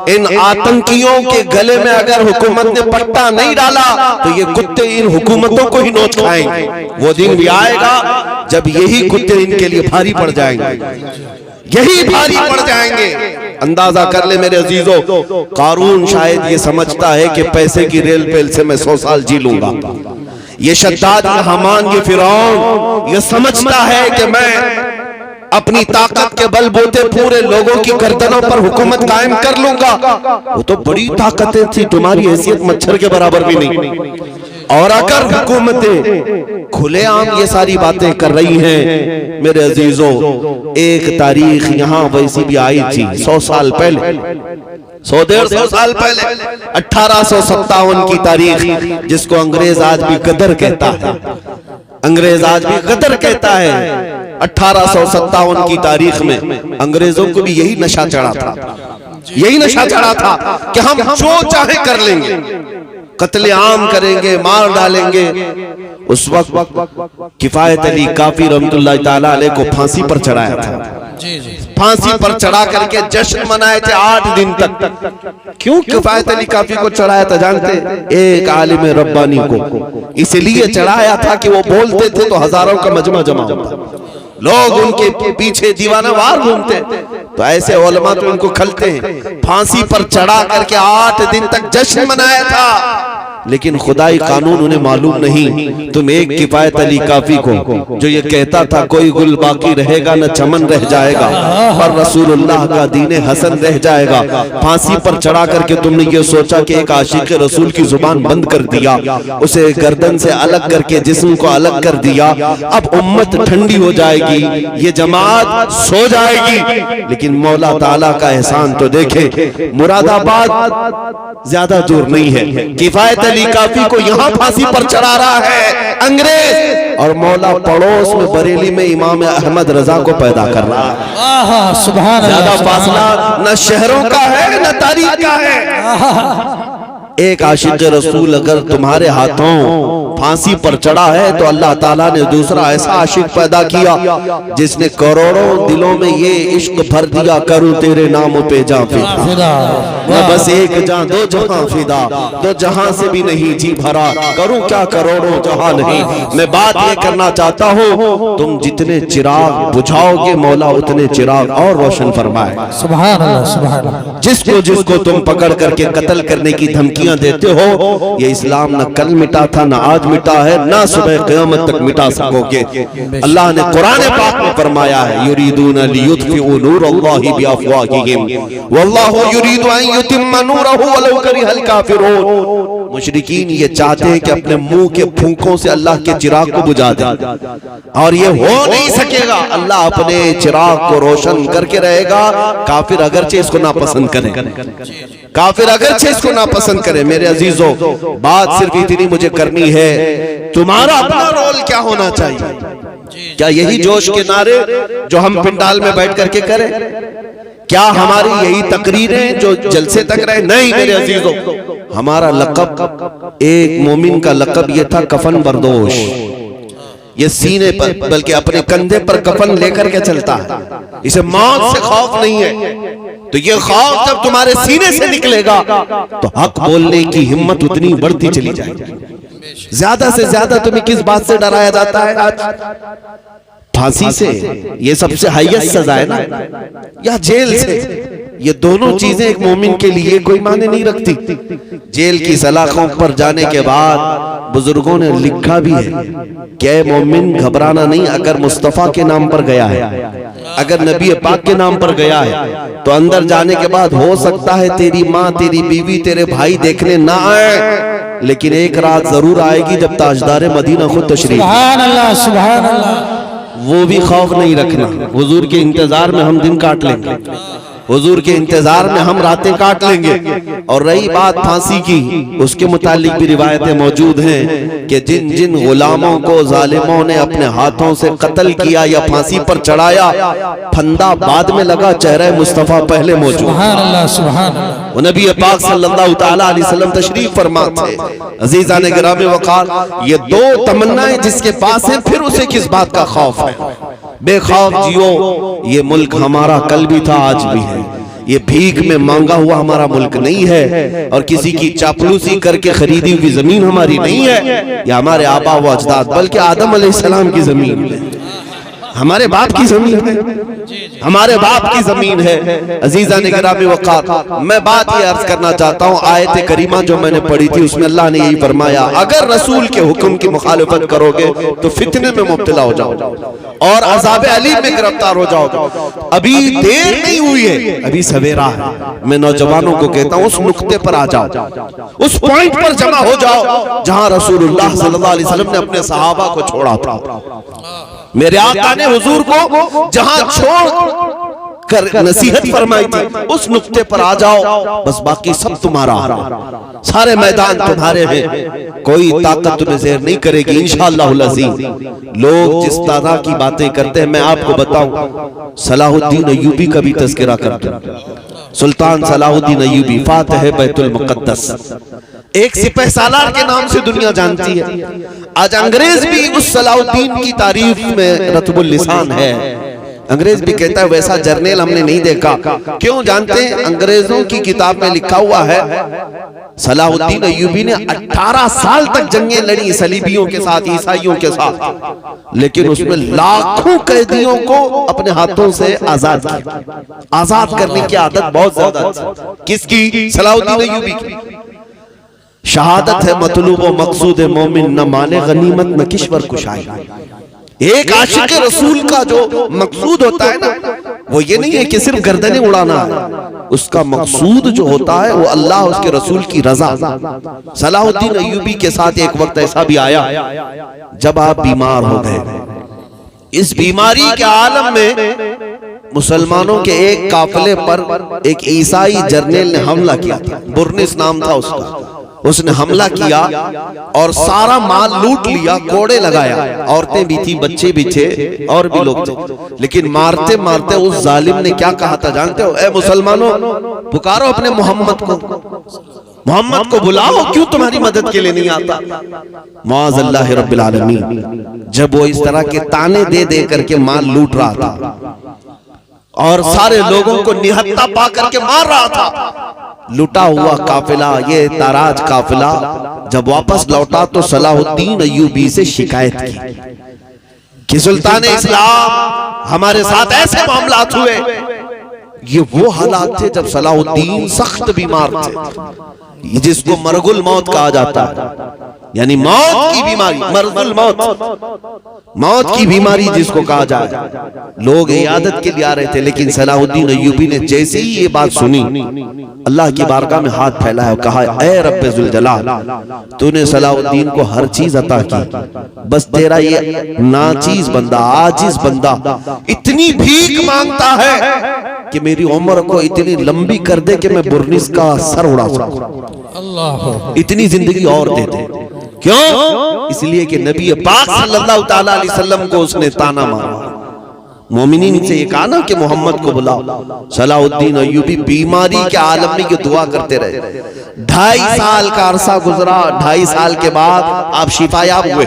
S1: इन आतंकियों के गले में अगर हुकूमत ने पट्टा नहीं डाला तो ये कुत्ते इन हुकूमतों को ही नोच खाएंगे। वो दिन भी आएगा जब यही कुत्ते इनके लिए भारी पड़ जाएंगे, यही भारी पड़ जाएंगे। अंदाजा कर ले मेरे अजीजों, कारून शायद ये समझता है कि पैसे की रेल पेल से मैं 100 साल जी लूंगा। ये शद्दाद, ये हमान, ये फिरौन ये समझता है कि मैं अपनी ताकत के बलबूते पूरे लोगों की गर्दनों पर हुकूमत कायम कर लूंगा। वो तो बड़ी ताकतें थी, तुम्हारी हैसियत मच्छर के बराबर भी नहीं। और अगर हुकूमतें खुलेआम ये सारी बातें कर रही हैं मेरे अजीजों, एक तारीख यहाँ वैसी भी आई थी 100 साल पहले, 100-150 साल पहले, 1857 की तारीख, जिसको अंग्रेज आज भी गदर कहता है। अंग्रेज आज भी गदर कहता है। 1857 की तारीख में अंग्रेजों को भी यही नशा चढ़ा था, यही नशा चढ़ा था कि हम जो चाहे कर लेंगे, कत्लेआम करेंगे, मार डालेंगे। उस वक्त किफायत अली काफी रहमतुल्लाह ताला अलैह को फांसी पर चढ़ाया था।
S2: जी जी।
S1: फांसी पर चढ़ा करके जश्न मनाए थे 8 दिन तक। क्यों किफायत अली काफी को चढ़ाया था जानते? एक आलिम रब्बानी को इसलिए चढ़ाया था कि वो बोलते थे तो हजारों का मजमा जमा होता, लोग उनके पीछे दीवाना वार घूमते। तो ऐसे उलमा तो उनको खलते हैं। फांसी पर चढ़ा करके 8 दिन तक जश्न मनाया था, लेकिन खुदाई कानून उन्हें मालूम नहीं। तुम एक किफायत अली काफी को जो ये कहता था कोई गुल बाकी रहेगा न चमन रह जाएगा और रसूलुल्लाह का दीने हसन रह जाएगा, फांसी पर चढ़ा करके तुमने ये सोचा कि एक आशिक रसूल की जुबान बंद कर दिया, उसे गर्दन से अलग करके जिस्म को अलग कर दिया। अब उम्मत ठंडी हो जाएगी, ये जमात सो जाएगी। लेकिन मौला ताला का एहसान तो देखे, मुरादाबाद ज्यादा दूर नहीं है। किफायत अली काफी को यहाँ फांसी पर चढ़ा रहा है अंग्रेज, और मौला पड़ोस में बरेली में इमाम अहमद रजा को पैदा कर रहा है।
S2: सुभान अल्लाह।
S1: ज्यादा फासला न शहरों का है न तारीख का है। एक आशिक रसूल अगर तुम्हारे हाथों फांसी पर चढ़ा है तो अल्लाह ताला ने दूसरा ऐसा आशिक पैदा किया जिसने करोड़ों दिलों में ये इश्क भर दिया, करूं तेरे नाम पे जां फिदा, न बस एक जां दो जहां फिदा, दो जहां से भी नहीं जी भरा, करूं क्या करोड़ों जहां नहीं। मैं बात ये करना चाहता हूँ, तुम जितने चिराग बुझाओगे मौला उतने चिराग और रोशन फरमाए।
S2: सुभान अल्लाह, सुभान अल्लाह।
S1: जिसको जिसको तुम पकड़ करके कत्ल करने की धमकियां देते हो, ये इस्लाम न कल मिटा था न आज मिटा है, ना सुबह क़यामत तक मिटा सकोगे। अल्लाह ने कुरान पाक में फरमाया है, युरीदून लियुत्फिउ नूरल्लाहि बिअफ़वाहिहिम वल्लाहु युरीदु अन युतिम्मा नूरहु वलौ करिहल काफिरून। मुशरिकीन ये चाहते हैं कि अपने मुंह के फूंकों से अल्लाह के चिराग को बुझा दे, और ये हो नहीं सकेगा। अल्लाह अपने चिराग को रोशन करके रहेगा, काफिर अगरचे इसको नापसंद करें, काफिर अगरचे इसको नापसंद करें। मेरे अजीजों, बात सिर्फ इतनी मुझे करनी है, तुम्हारा अपना रोल क्या होना चाहिए? क्या यही जोश के नारे जो हम पिंडाल में बैठ करके करें? क्या हमारी यही तकरीरें जो जलसे तक रहे? नहीं मेरे अजीजों, हमारा लक़ब, एक मोमिन का लक़ब ये था कफन बरदोश। ये सीने पर बल्कि अपने कंधे पर कफन लेकर के चलता है, इसे मौत से खौफ नहीं है। तो ये खौफ जब तुम्हारे सीने से निकलेगा तो हक बोलने की हिम्मत उतनी बढ़ती चली जाएगी। ज्यादा से ज्यादा तुम्हें किस बात से डराया जाता है आज? फांसी से, ये सबसे हाईएस्ट सजा है ना, या जेल से? ये दोनों चीजें एक मोमिन के लिए कोई माने नहीं रखती। जेल की सलाखों पर जाने के बाद बुजुर्गों ने लिखा भी है कि मोमिन घबराना नहीं, अगर मुस्तफा के नाम पर गया है, अगर नबी पाक के नाम पर गया है तो अंदर जाने के बाद हो सकता है तेरी माँ, तेरी बीवी, तेरे भाई देखने ना आए, लेकिन एक रात जरूर आएगी जब ताजदार मदीना खुद तशरीफ।
S2: सुभान अल्लाह, सुभान अल्लाह।
S1: वो भी खौफ नहीं रखना, हुजूर के इंतजार में हम दिन काट लेंगे। हुजूर के इंतजार में हम रातें काट लेंगे। और रही बात फांसी की, उसके मुतालिक भी रिवायतें मौजूद हैं कि जिन जिन गुलामों को जालिमों ने अपने हाथों से कत्ल किया या फांसी पर चढ़ाया, फंदा बाद में लगा, चेहरा मुस्तफा पहले मौजूद।
S2: सुभान अल्लाह, सुभान अल्लाह।
S1: वो नबी पाक सल्लल्लाहु तआला अलैहि वसल्लम तशरीफ फरमा थे। अजीजान गिरामी वक़ार, ये दो तमन्नाएं जिसके पास है, फिर उसे किस बात का खौफ है? बेखौफ जियो। ये मुल्क हमारा कल भी था, आज भी है। ये भीख में मांगा हुआ हमारा मुल्क नहीं है, और किसी की चापलूसी करके खरीदी हुई जमीन हमारी नहीं है। ये हमारे आबा व अजदाद, बल्कि आदम अलैहिस्सलाम की जमीन है, हमारे बाप की जमीन है, हमारे बाप की जमीन है। अजीजा ने गिरामी वक़ार, मैं बात ये अर्ज करना चाहता हूँ, आयत करीमा जो मैंने पढ़ी थी उसमें अल्लाह ने यही फरमाया, अगर रसूल के हुक्म की मुखालिफत करोगे तो फितने में मुब्तला हो जाओगे और अज़ाब अलीम में गिरफ्तार हो जाओगे। अभी देर नहीं हुई है, अभी सवेरा है। मैं नौजवानों को कहता हूँ, उस नुक्ते पर आ जाओ, उस पॉइंट पर जमा हो जाओ जहां रसूलुल्लाह सल्लल्लाहु अलैहि वसल्लम ने अपने सहाबा को छोड़ा था। मेरे आका ने हुजूर को जहां छोड़ कर नसीहत फरमाई थी, उस नुक्ते पर आ जाओ, बस बाकी सब तुम्हारा, सारे मैदान तुम्हारे हैं, कोई ताकत तुम्हें ज़ेर नहीं करेगी इंशाअल्लाहुल अज़ीज़। लोग जिस तरह की बातें करते हैं, मैं आपको बताऊं, सलाहुद्दीन अय्यूबी का भी तज़किरा करते हैं। सुल्तान सलाहुद्दीन अय्यूबी, फातिह बैतुल मुक़द्दस, एक सिपह सालार के नाम से दुनिया जानती है। आज अंग्रेज भी उस सलाहुद्दीन की तारीफ में रतबुल लिसान है। अंग्रेज भी कहता है वैसा जर्नल हमने नहीं देखा। क्यों जानते हैं? अंग्रेजों की किताब में लिखा हुआ है, सलाहुद्दीन अय्यूबी ने 18 साल तक जंगें लड़ी सलीबियों के साथ, ईसाइयों के साथ, लेकिन उसमें लाखों कैदियों को अपने हाथों से आजाद किया। आजाद करने की आदत बहुत ज्यादा थी। किसकी? सलाहुद्दीन अय्यूबी की। शहादत है मतलूब व मकसूद मोमिन, न माले गनीमत न किश्वर कुशाई। एक आशिक रसूल का जो मकसूद होता है ना, वो ये नहीं है कि सिर्फ गर्दनें उड़ाना है, उसका मकसूद जो होता है वो अल्लाह, उसके रसूल की रजा। सलाहुद्दीन अय्यूबी के साथ एक वक्त ऐसा भी आया जब आप बीमार हो गए। इस बीमारी के आलम में मुसलमानों के एक काफिले पर एक ईसाई जर्नल ने हमला किया था, बुरनिस नाम था उसका। उसने हमला किया और सारा माल लूट लिया, कोड़े लगाया, औरतें भी थी, बच्चे भी थे और भी लोग थे। लेकिन मारते मारते उस जालिम ने क्या कहा था जानते हो? ए मुसलमानों, पुकारो अपने मोहम्मद को, मोहम्मद को बुलाओ, क्यों तुम्हारी मदद के लिए नहीं आता? मुआज़ अल्लाह रब्बिल आलमीन। जब वो इस तरह के ताने दे दे करके माल लूट रहा था और सारे लोगों को निहत्ता पा करके मार रहा था, लुटा हुआ काफिला, ये ताराज काफिला जब वापस लौटा तो सलाहुद्दीन अय्यूबी से शिकायत की कि सुल्तान इस्लाम, हमारे साथ ऐसे मामलात हुए। ये वो हालात थे जब सलाहुद्दीन सख्त बीमार थे, जिसको मरगुल मौत कहा जाता है, यानी मौत की बीमारी, मरगुल मौत, मौत की बीमारी जिसको कहा जाए। लोग इयादत के लिए आ रहे थे, लेकिन सलाहुद्दीन अय्यूबी ने जैसे ही ये बात सुनी, अल्लाह की बारगाह में हाथ फैलाया, कहा ऐ रब्बे जुल जलाल, तूने सलाहुद्दीन को हर चीज अता की, बस तेरा ये नाचीज बंदा, आजिज बंदा इतनी भीख मांगता है कि मेरी उम्र को इतनी लंबी कर दे कि मैं बुरनिस का सर उड़ा सकूं। अल्लाह, इतनी जिंदगी और दे दे। क्यों? इसलिए कि नबी पाक सल्लल्लाहु तआला अलैहि वसल्लम को उसने ताना मारा। मोमिनीन से ये कहा ना कि मोहम्मद को बुलाओ। सलाहुद्दीन अय्यूबी बीमारी के आलम में ये दुआ करते रहे। 2.5 साल का अरसा गुजरा। 2.5 साल के बाद आप शिफायाब हुए,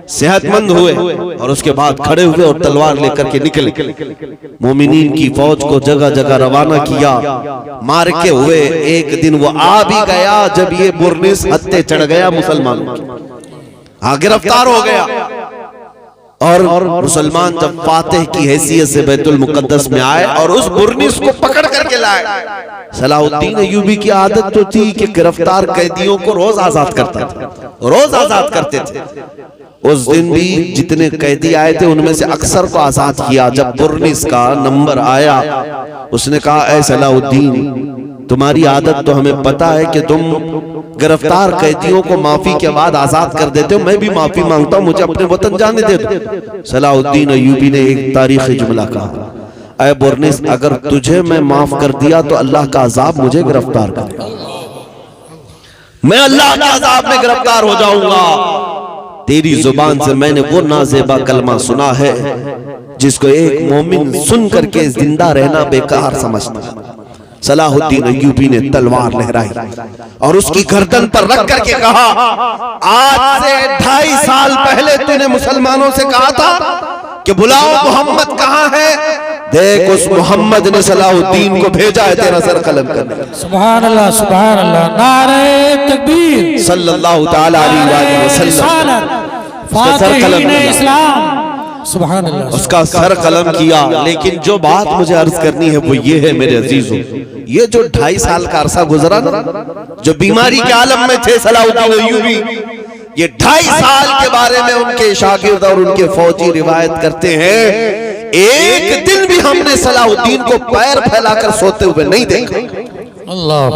S1: सेहतमंद हुए, और उसके बाद खड़े हुए और तलवार लेकर के निकले। मोमिनीन की फौज को जगह जगह रवाना किया, मार के हुए। एक दिन वो आ भी गया जब ये बुरनिस हत्ते चढ़ गया मुसलमानों की, हाँ गिरफ्तार हो गया। और मुसलमान जब फातिह की हैसियत से बैतुल मुकद्दस में आए और उस बुरनिस को पकड़ करके लाए, सलाहुद्दीन अय्यूबी की आदत तो थी कि गिरफ्तार कैदियों को रोज आजाद करता था, रोज आजाद करते थे। उस दिन भी जितने कैदी आए थे उनमें से अक्सर को आजाद किया। जब बुरनिस का नंबर आया, उसने कहा ऐ सलाहुद्दीन, तुम्हारी आदत तो हमें पता है कि तुम गिरफ्तार कैदियों को माफी के बाद आजाद कर देते हो, मैं भी माफी मांगता हूं, मुझे अपने वतन जाने दे दो। सलाहुद्दीन अय्यूबी ने एक तारीखी जुमला कहा, ऐ बुरनिस, अगर तुझे मैं माफ कर दिया तो अल्लाह का अजाब मुझे गिरफ्तार करेगा, मैं अल्लाह के अजाब में गिरफ्तार हो जाऊंगा। तेरी जुबान से मैंने वो नाजेबा कलमा सुना है जिसको एक मोमिन सुन करके जिंदा रहना बेकार समझता है। सलाहुद्दीन अय्यूबी ने तलवार लहराई और उसकी गर्दन पर रख करके कहा, आज से 2.5 साल पहले तूने मुसलमानों से कहा था कि बुलाओ मोहम्मद कहाँ है, देख उस मोहम्मद ने सलाहुद्दीन को भेजा है तेरा सर कलम करने।
S2: सुभान अल्लाह, सुभान अल्लाह, नारे तकबीर,
S1: सल्लल्लाहु ताला अलैहि वसल्लम,
S2: फातिहीन इस्लाम, सुभान अल्लाह,
S1: उसका सर कलम किया। लेकिन जो बात मुझे अर्ज करनी है वो ये है मेरे अजीजों, ये जो 2.5 साल का अरसा गुजरा ना, जो बीमारी के आलम में थे सलाहुद्दीन अय्यूबी, ये 2.5 साल के बारे में उनके शागिर्द और उनके फौजी रिवायत करते हैं, एक दिन भी हमने सलाहुद्दीन को पैर फैलाकर सोते हुए नहीं देखा।
S2: अल्लाह,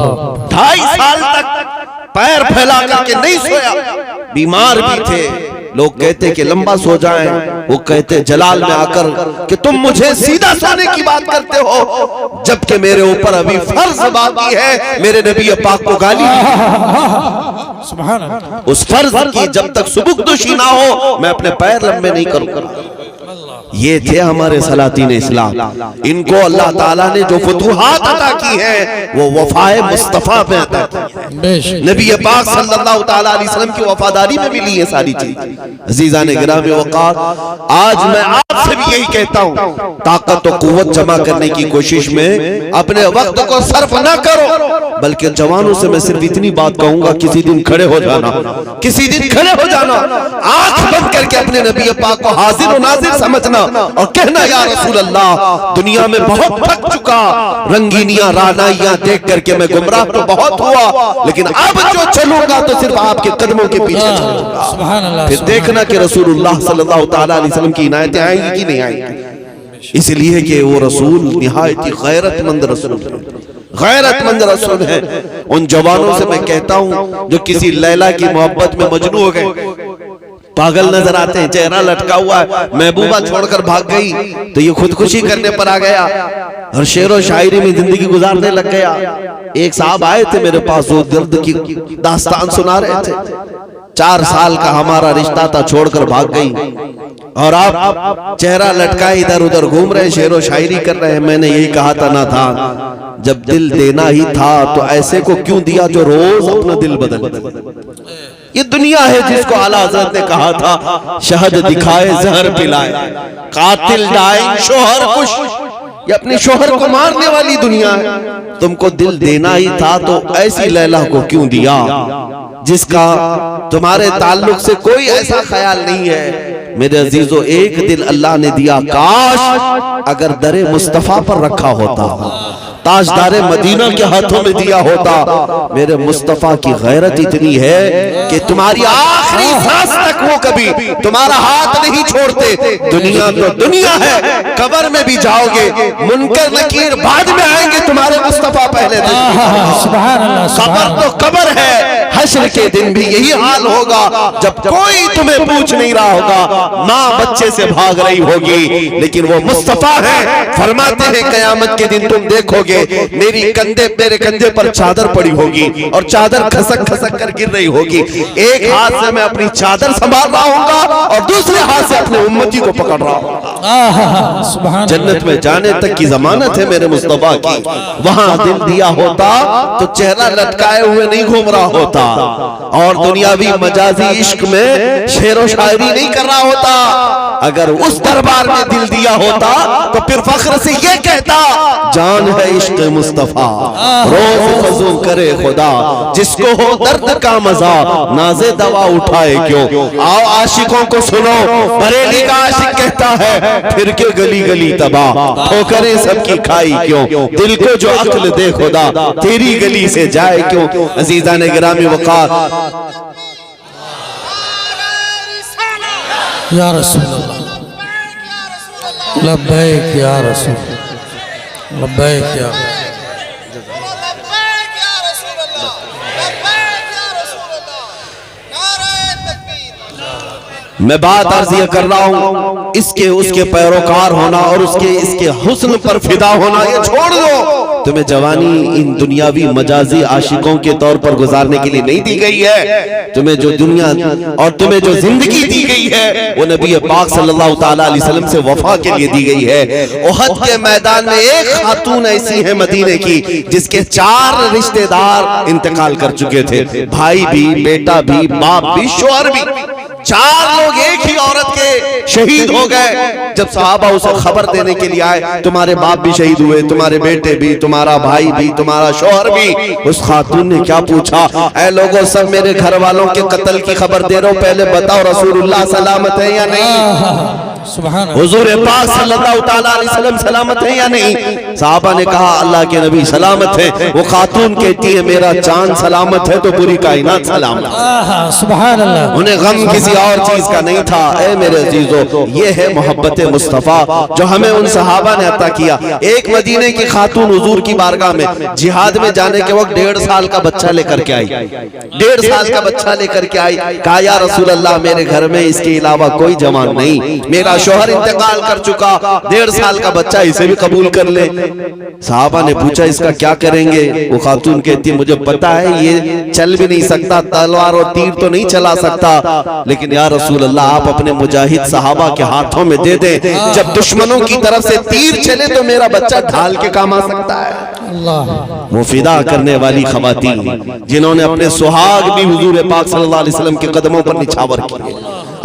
S1: 2.5 साल तक पैर फैला करके नहीं सोया। बीमार भी थे, लोग कहते कि लंबा सो जाएं, वो कहते जलाल में आकर कि तुम मुझे सीधा सोने की बात करते हो, जबकि मेरे ऊपर अभी फर्ज बाकी है, मेरे नबी पाक को गाली
S2: सुभान अल्लाह,
S1: उस फर्ज की जब तक सुबुकदोशी ना हो मैं अपने पैर लंबे नहीं करूंगा। ये थे हमारे सलातीन इस्लाम, इनको अल्लाह ताला ने जो फतूहात अता की है वो वफाए मुस्तफा पे अता की है। नबी पाक सल्लल्लाहु ताला अलैहि वसल्लम की वफादारी में मिली है सारी चीज। अजीजान गिरामी वक़ार, आज मैं आपसे भी यही कहता हूँ, ताकत और कुव्वत जमा करने की कोशिश में अपने वक्त को सर्फ ना करो, बल्कि जवानों से मैं सिर्फ इतनी बात कहूंगा, किसी दिन खड़े हो जाना, किसी दिन खड़े हो जाना, आंख बंद करके अपने नबी पाक को हाजिर और नाजिर समझना और कहना, या रसूल अल्लाह, दुनिया में बहुत थक चुका, रंगीनियां रानाइयां देख करके मैं गुमराह तो बहुत हुआ, लेकिन अब जो चलूंगा तो सिर्फ आपके कदमों के पीछे चलूंगा।
S2: सुभान अल्लाह,
S1: फिर देखना कि रसूलुल्लाह सल्लल्लाहु ताला अलैहि वसल्लम की इनायतें आएंगी कि नहीं आएंगी। इसलिए कि वो रसूल निहायत ही गैरतमंद रसूल है, गैरतमंद रसूल है। उन जवानों से मैं कहता हूं जो किसी लैला की मोहब्बत में मजनू हो गए, पागल नजर आते हैं, चेहरा लटका हुआ है, महबूबा छोड़कर भाग गई तो ये खुदकुशी करने पर आ गया और शेर और शायरी में जिंदगी गुजारने लग गया। एक साहब आए थे मेरे पास, वो दर्द की दास्तान सुना रहे थे, 4 साल का हमारा रिश्ता था, छोड़कर भाग गई और आप चेहरा लटकाए इधर उधर घूम रहे, शेर और शायरी कर रहे हैं। मैंने यही कहा था ना था, जब दिल देना ही था तो ऐसे को क्यों दिया जो रोज अपना दिल बदल। ये दुनिया है जिसको आला हज़रत ने कहा था, शहद दिखाए जहर पिलाए, कातिल डाइन शोहर खुश, ये अपने शोहर को मारने वाली दुनिया है। तुमको दिल देना ही था तो ऐसी लैला को क्यों दिया जिसका तुम्हारे ताल्लुक से कोई ऐसा ख्याल नहीं है। मेरे अजीजों, एक दिल अल्लाह ने दिया, काश अगर दरे मुस्तफा पर रखा होता, ताजदारे मदीना के हाथों में दिया होता। मेरे मुस्तफा की गैरत इतनी है कि तुम्हारी आखिरी सांस तक वो कभी तुम्हारा हाथ नहीं छोड़ते। दुनिया तो दुनिया है, कब्र में भी जाओगे, मुनकर नकीर बाद में आएंगे, तुम्हारे मुस्तफा पहले कब्र तो कब्र है। हश्र के दिन भी यही हाल होगा, जब कोई तुम्हें पूछ नहीं रहा होगा, माँ बच्चे से भाग रही होगी, लेकिन वो मुस्तफा है। फरमाते हैं कयामत के दिन तुम देखोगे मेरे कंधे पर चादर पड़ी होगी और चादर खसक खसक कर गिर रही होगी। एक हाथ से मैं अपनी चादर संभाल रहा हूँ और दूसरे हाथ से अपने उम्मती को पकड़ रहा हूँ। जन्नत में जाने तक की जमानत है मेरे मुस्तफा की। वहां दिल दिया होता तो चेहरा लटकाए हुए नहीं घूम रहा होता और दुनियावी मजाजी इश्क में शेरो शायरी नहीं कर रहा होता। अगर उस दरबार में दिल दिया होता तो फिर फख्र से ये कहता, जान है इश्क मुस्तफा, रोज फजूल करे खुदा, जिसको हो दर्द का मजा नाजे दवा उठाए क्यों। आओ आशिकों को सुनो, बरेली का आशिक कहता है फिर के गली गली तबाह, ठोकरें सबकी खाई क्यों, दिल को जो अक्ल दे खुदा तेरी गली से जाए क्यों। अजीजा ने गिरामी वक़ार,
S2: या रसूल अल्लाह, लब्बैक या रसूल, लब्बैक या
S1: मैं बात अर्ज ये कर रहा हूं, इसके उसके पैरोकार होना और इसके हुस्न पर फिदा होना ये छोड़ दो। तुम्हें जवानी इन दुनियावी मजाजी आशिकों के तौर पर गुजारने के लिए नहीं दी गई है। तुम्हें जो दुनिया और तुम्हें जो जिंदगी दी गई है वो नबी पाक सल्लल्लाहु ताला अलैहि वसल्लम से वफा के लिए दी गई है। उहद के मैदान में एक खातून ऐसी है मदीने की जिसके 4 रिश्तेदार इंतकाल कर चुके थे, भाई भी, बेटा भी, बाप भी, शौहर भी। 4 लोग एक ही औरत के शहीद हो गए। जब सहाबा उसे खबर देने के लिए आए, तुम्हारे बाप भी शहीद हुए, तुम्हारे बेटे भी, तुम्हारा भाई भी, तुम्हारा शौहर भी। उस खातून ने क्या पूछा, ऐ लोगों सब मेरे घर वालों के कत्ल की खबर दे रहे हो, पहले बताओ रसूलुल्लाह सलामत है या नहीं? हुजूर पाक सल्लल्लाहु ताला अलैहि वसल्लम सलामत है या नहीं? साहबा ने कहा अल्लाह के नबी सलामत है। वो खातून कहती है मेरा चांद सलामत है तो पूरी कायनात सलामत है।
S2: सुभान अल्लाह।
S1: उन्हें गम किसी और चीज का नहीं था। ऐ मेरे अजीजों, ये है मोहब्बत मुस्तफा जो हमें उन सहाबा ने अता किया। एक मदीने की खातून हुजूर की बारगाह में जिहाद में जाने के वक्त 1.5 साल का बच्चा लेकर के आई। 1.5 साल का बच्चा लेकर के आई। कहा या रसूल अल्लाह मेरे घर में इसके अलावा कोई जवान नहीं, मेरा शौहर इंतकाल कर चुका, 1.5 साल का बच्चा, इसे भी कबूल कर ले। साहबा ने पूछा इसका क्या करेंगे? वो खातून कहती है मुझे पता है ये चल भी नहीं सकता, तलवार और तीर तो नहीं चला सकता, लेकिन या रसूल अल्लाह आप अपने मुजाहिद सहाबा के हाथों में दे दे, जब दुश्मनों की तरफ से तीर चले तो मेरा बच्चा ढाल के काम आ सकता है। वो फिदा करने वाली खवातीन जिन्होंने अपने सुहाग भी हुजूर पाक सल्लल्लाहु अलैहि वसल्लम के कदमों पर निछावर किए।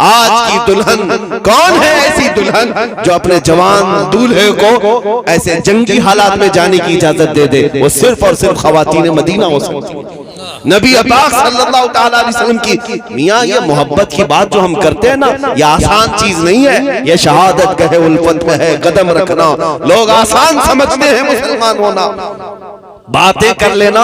S1: आज की दुल्हन कौन है? ऐसी दुल्हन जो अपने जवान दूल्हे को ऐसे जंगी हालात में जाने की इजाजत दे दे, वो सिर्फ और सिर्फ खवातीन मदीना हो सकती है। नबी पाक सल्लल्लाहु ताला अलैहि वसल्लम की मियां ये मोहब्बत की बात जो हम करते हैं ना, ये आसान चीज नहीं है। ये शहादत का है, उल्फत का है, कदम रखना। लोग आसान समझते हैं मुसलमान होना, बातें कर लेना,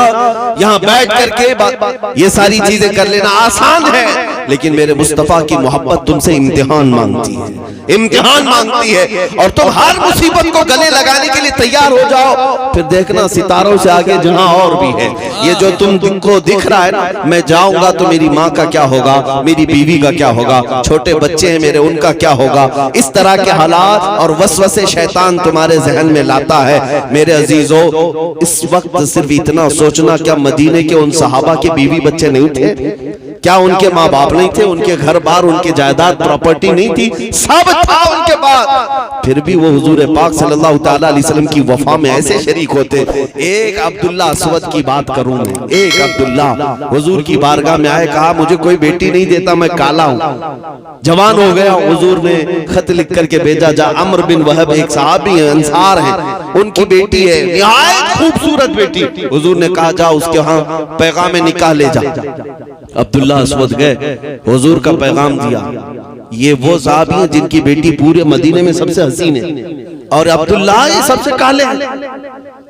S1: यहाँ बैठ करके ये सारी चीजें कर लेना आसान है, लेकिन मेरे मुस्तफा की मोहब्बत तुमसे इम्तिहान मांगती है, इम्तिहान मांगती है। और तुम हर मुसीबत को गले लगाने के लिए तैयार हो जाओ, फिर देखना सितारों से आगे जहां और भी है। ये जो तुमको दिख रहा है ना, मैं जाऊंगा तो मेरी माँ का क्या होगा, मेरी बीवी का क्या होगा, छोटे बच्चे हैं मेरे उनका क्या होगा, इस तरह के हालात और वसवसे शैतान तुम्हारे जहन में लाता है। मेरे अजीजों, इस वक्त सिर्फ इतना सोचना, क्या मदीने के उन सहाबा के बीवी बच्चे नहीं थे? क्या उनके माँ बाप नहीं थे? उनके घर बार, उनके जायदाद प्रॉपर्टी नहीं थी? सब था उनके पास, फिर भी वो हुजूर पाक सल्लल्लाहु ताला अलैहि वसल्लम की वफा में ऐसे शरीक होते। एक अब्दुल्ला अस्वद की बात करूं मैं, एक अब्दुल्ला हुजूर की बारगाह में आए, कहा मुझे कोई बेटी नहीं देता, मैं काला हूं, जवान हो गया। हुजूर ने खत लिख करके भेजा, जा अम्र बिन वहब एक सहाबी है, अंसार है, उनकी बेटी है, निहायत खूबसूरत बेटी। हुजूर ने कहा जा उसके यहाँ पैगाम निकाह ले जा। अब्दुल्ला अस्वद गए, हुजूर का पैगाम दिया। ये वो साहबी हैं जिनकी बेटी पूरे मदीने में सबसे हसीन है, और अब्दुल्ला ये सबसे काले हैं।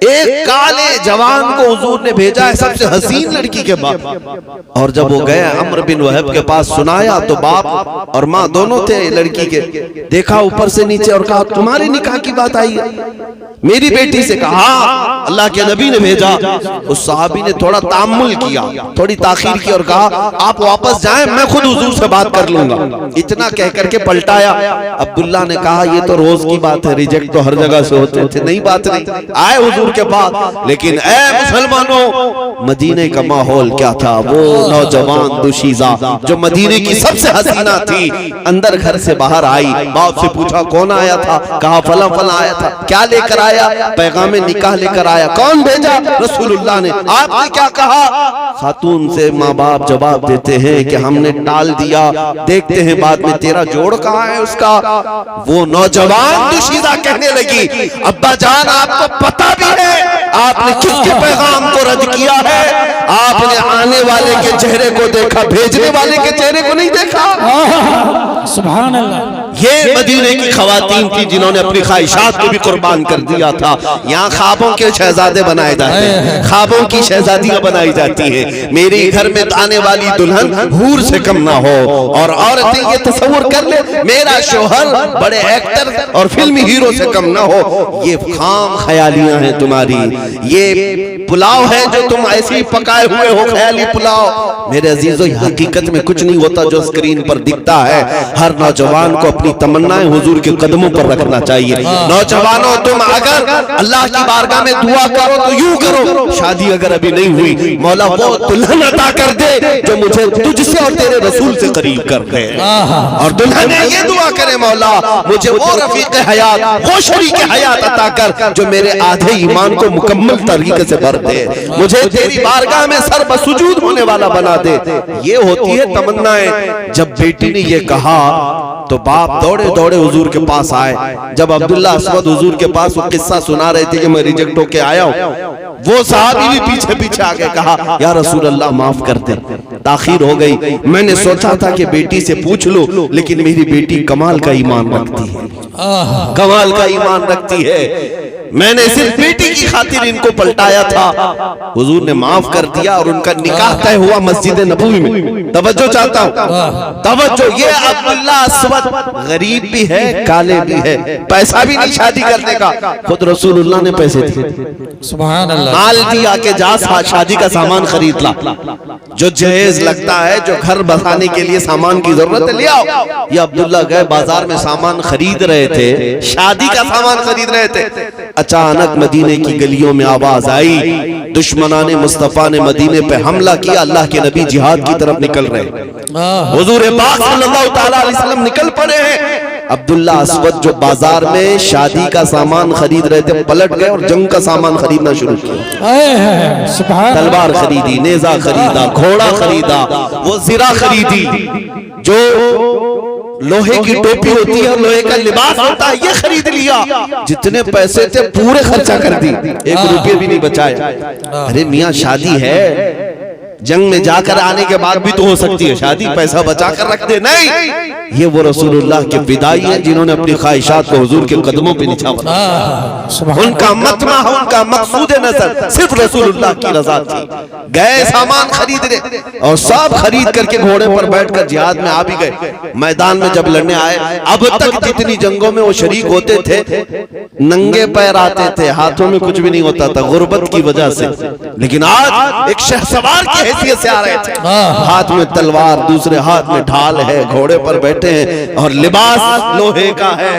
S1: एक काले जवान को हुजूर ने भेजा है सबसे हसीन लड़की के बाप। और जब वो गए अम्र बिन वहब के पास, सुनाया तो बाप और माँ दोनों थे लड़की के। देखा ऊपर से नीचे और कहा तुम्हारे निकाह की बात आई है मेरी बेटी से? कहा अल्लाह के नबी ने भेजा। उस साहबी ने थोड़ा तामुल किया, थोड़ी ताखीर की और कहा आप वापस जाएं, मैं खुद हुजूर से बात कर लूंगा। इतना कह करके पलटाया। अब्दुल्ला ने कहा ये तो रोज की बात है, रिजेक्ट तो हर जगह से होते थे, नहीं बात नहीं। आए हुजूर के पास, लेकिन ऐ मुसलमानों, मदीने का माहौल क्या था? वो नौजवान दुशीजा जो मदीने की सबसे हसीना थी, अंदर घर से बाहर आई। बाप से पूछा कौन आया था? कहा फला फला आया था। क्या लेकर आया? पैगाम निकाह लेकर आया। कौन भेजा? रसूलुल्लाह ने। आपने क्या कहा? खातून से माँ बाप जवाब देते हैं कि हमने टाल दिया, देखते हैं बाद में तेरा जोड़ कहाँ है उसका। वो नौजवान दुशीजा कहने लगी अब्बा जान आपको पता भी है आपने किसके पैगाम को रद्द किया है? आपने आने वाले के चेहरे को देखा, भेजने वाले के चेहरे को नहीं देखा।
S2: सुभान अल्लाह।
S1: ये मदीने की खवातीन थी जिन्होंने अपनी ख्वाहिशात को भी कुर्बान कर दिया था। यहाँ ख्वाबों के शहजादे बनाए जाते हैं, ख्वाबों की शहजादियां बनाई जाती हैं। मेरे घर में आने वाली दुल्हन हूर से कम ना हो। और औरतें ये तस्वुर कर ले मेरा शोहर बड़े एक्टर और फिल्मी हीरो से कम ना हो। ये खाम ख्यालियां हैं तुम्हारी, ये पुलाव है जो तुम ऐसे ही पकाए हुए हो, ख्याली पुलाव। मेरे अजीजों, हकीकत में कुछ नहीं होता जो स्क्रीन पर दिखता है। हर नौजवान को अपनी तमन्नाएं हुजूर के कदमों पर रखना चाहिए। नौजवानों, तुम अगर अल्लाह की बारगाह में दुआ करो तो यूं करो, शादी अगर अभी नहीं हुई, मौला वो दुल्हन अता कर दे जो मुझे तुझसे और तेरे रसूल से करीब कर दे। और दुल्हन ये दुआ करे, मौला मुझे वो रफीक हयात, वो शरीक हयात अता कर जो मेरे आधे ईमान को मुकम्मल तरीके से भर दे, मुझे तेरी बारगाह में सर बसुजूद होने वाला बना दे। ये होती है तमन्नाएं। जब बेटी ने ये कहा तो बाप दौड़े दौड़े हुजूर के पास आए। जब अब्दुल्ला अस्वद हुजूर के पास वो किस्सा सुना रहे थे कि मैं रिजेक्ट होके आया हूं, वो साहबी भी पीछे पीछे आके कहा, या रसूल अल्लाह माफ कर दे, ताखीर हो गई। मैंने सोचा था कि बेटी से पूछ लो, लेकिन मेरी बेटी कमाल का ईमान रखती है, कमाल का ईमान रखती है। मैंने सिर्फ बेटी की खातिर इनको पलटाया था। हुजूर ने माफ कर दिया और उनका निकाह तय हुआ मस्जिद नबवी में। तवज्जो चाहता हूँ, तवज्जो। ये अब्दुल्ला अस्वद गरीब भी है, काले भी है, पैसा भी नहीं शादी करने का, खुद रसूलुल्लाह ने पैसे दिए,
S2: सुभान अल्लाह,
S1: माल दिया के जा शादी का सामान खरीद ला, जो जहेज लगता है, जो घर बसाने के लिए सामान की जरूरत है, ले आओ। ये अब्दुल्ला गए बाजार में सामान खरीद रहे थे, शादी का सामान खरीद रहे थे। अचानक मदीने की गलियों में आवाज आई, दुश्मनाने मुस्तफा ने मदीने पे हमला किया, अल्लाह के नबी जिहाद की तरफ निकल रहे। हुजूर पाक सल्लल्लाहु ताला अलैहि वसल्लम निकल पड़े हैं। अब्दुल्ला अस्वद जो बाजार में शादी का सामान खरीद रहे थे, पलट गए और जंग का सामान खरीदना शुरू किया। तलवार खरीदी, नेजा खरीदा, घोड़ा खरीदा, वो जिरा खरीदी, जो लोहे की टोपी होती है और लोहे का लिबास होता है, ये खरीद लिया। जितने पैसे थे पूरे खर्चा कर दी, एक रुपये भी नहीं बचाए। अरे मियाँ शादी है, जंग में जाकर आने के बाद भी तो हो सकती है शादी, पैसा बचा कर रख दे। नहीं, ये वो रसूलुल्लाह के फिदाई हैं जिन्होंने अपनी ख्वाहिशात को हुजूर के कदमों पे निछावर। उनका मतमा, उनका मकसूद नजर सिर्फ रसूलुल्लाह की रजा थी। गए सामान खरीदने और सब खरीद करके घोड़े पर बैठकर जिहाद में आ भी गए। मैदान में जब लड़ने आए, अब तक जितनी जंगों में वो शरीक होते थे, नंगे पैर आते थे, हाथों में कुछ भी नहीं होता था गुर्बत की वजह से। लेकिन आज एक शहसवार की हैसियत से आ रहे थे, हाथ में तलवार, दूसरे हाथ में ढाल है, घोड़े पर बैठे हैं और लिबास लोहे का है,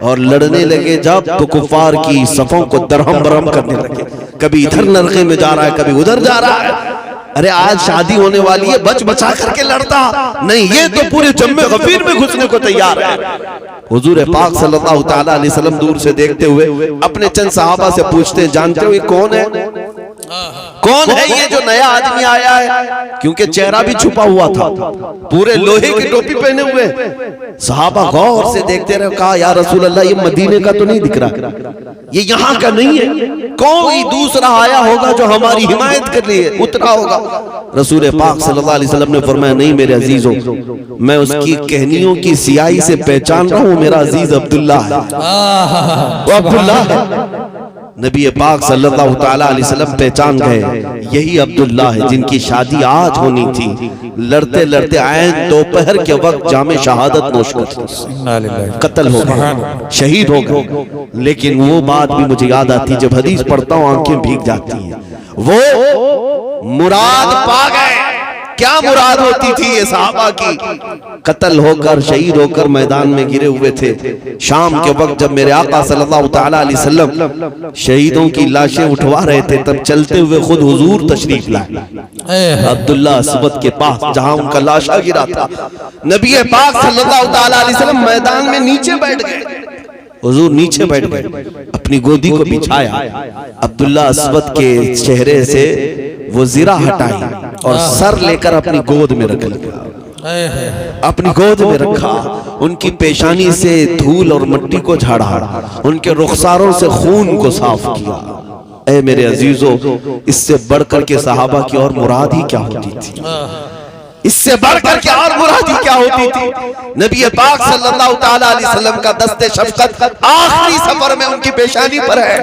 S1: और लड़ने लगे जब तो कुफार की सफों को दरहम बरहम करने लगे। कभी इधर नरके में जा रहा है, कभी उधर जा रहा है। अरे आज शादी होने वाली है, बच बचा करके लड़ता नहीं, ये तो पूरे जम्मे गफीर में घुसने को तैयार है। हुजूर पाक सल्लल्लाहु ताला अलैहि वसल्लम दूर से देखते हुए अपने चंद सहाबा से पूछते हैं, जानते हो ये कौन है? कौन है ये जो नया आदमी आया है? क्योंकि चेहरा भी छुपा हुआ था, पूरे लोहे की टोपी पहने हुए। सहाबा गौर से देखते रहे, कहा या रसूल अल्लाह ये मदीने का तो नहीं दिख रहा, ये यहाँ का नहीं है, कोई दूसरा आया होगा जो हमारी हिमायत कर लिए उतरा होगा। रसूल पाक सल्लल्लाहु अलैहि वसल्लम ने फरमाया, नहीं मेरे अजीजों, मैं उसकी कहनियों की सियाही से पहचान रहा हूँ, मेरा अजीज अब्दुल्ला है, वो अब्दुल्ला है। नबी पाक सल्लल्लाहु ताला अलैहि वसल्लम पहचान गए, यही अब्दुल्ला है जिनकी शादी आज होनी थी। लड़ते लड़ते आए, दोपहर के वक्त जामे शहादत नोश कर कत्ल हो गए, शहीद हो गए। लेकिन वो बात भी मुझे याद आती, जब हदीस पढ़ता हूँ आंखें भीग जाती हैं। वो मुराद पा गए। क्या मुराद होती थी ये सहाबा की? कत्ल होकर, शहीद होकर मैदान में गिरे हुए थे। शाम के वक्त जब मेरे आका सल्लल्लाहु ताला अलैहि वसल्लम शहीदों की लाशें उठवा रहे थे, तब चलते हुए खुद हुजूर तशरीफ लाए अब्दुल्ला अस्वद के पास, जहां उनका लाशा गिरा था। नबी पाक सल्लल्लाहु ताला अलैहि वसल्लम मैदान में नीचे बैठ गए। हुजूर नीचे बैठ गए, अपनी गोदी को बिछाया, अब्दुल्ला अस्वद के चेहरे से वो जिरा हटाई और सर लेकर अपनी गोद में रख लिया, अपनी गोद में रखा। उनकी पेशानी से धूल और मिट्टी को झाड़ा, उनके रुखसारों से खून को साफ किया। ऐ मेरे अजीजों, इससे बढ़कर के सहाबा की और मुराद ही क्या होती थी? इससे बढ़कर के और मुरादी क्या होती थी? नबी पाक सल्लल्लाहु ताला अलैहि वसल्लम का दस्ते शफकत आखिरी सफर में उनकी पेशानी पर है।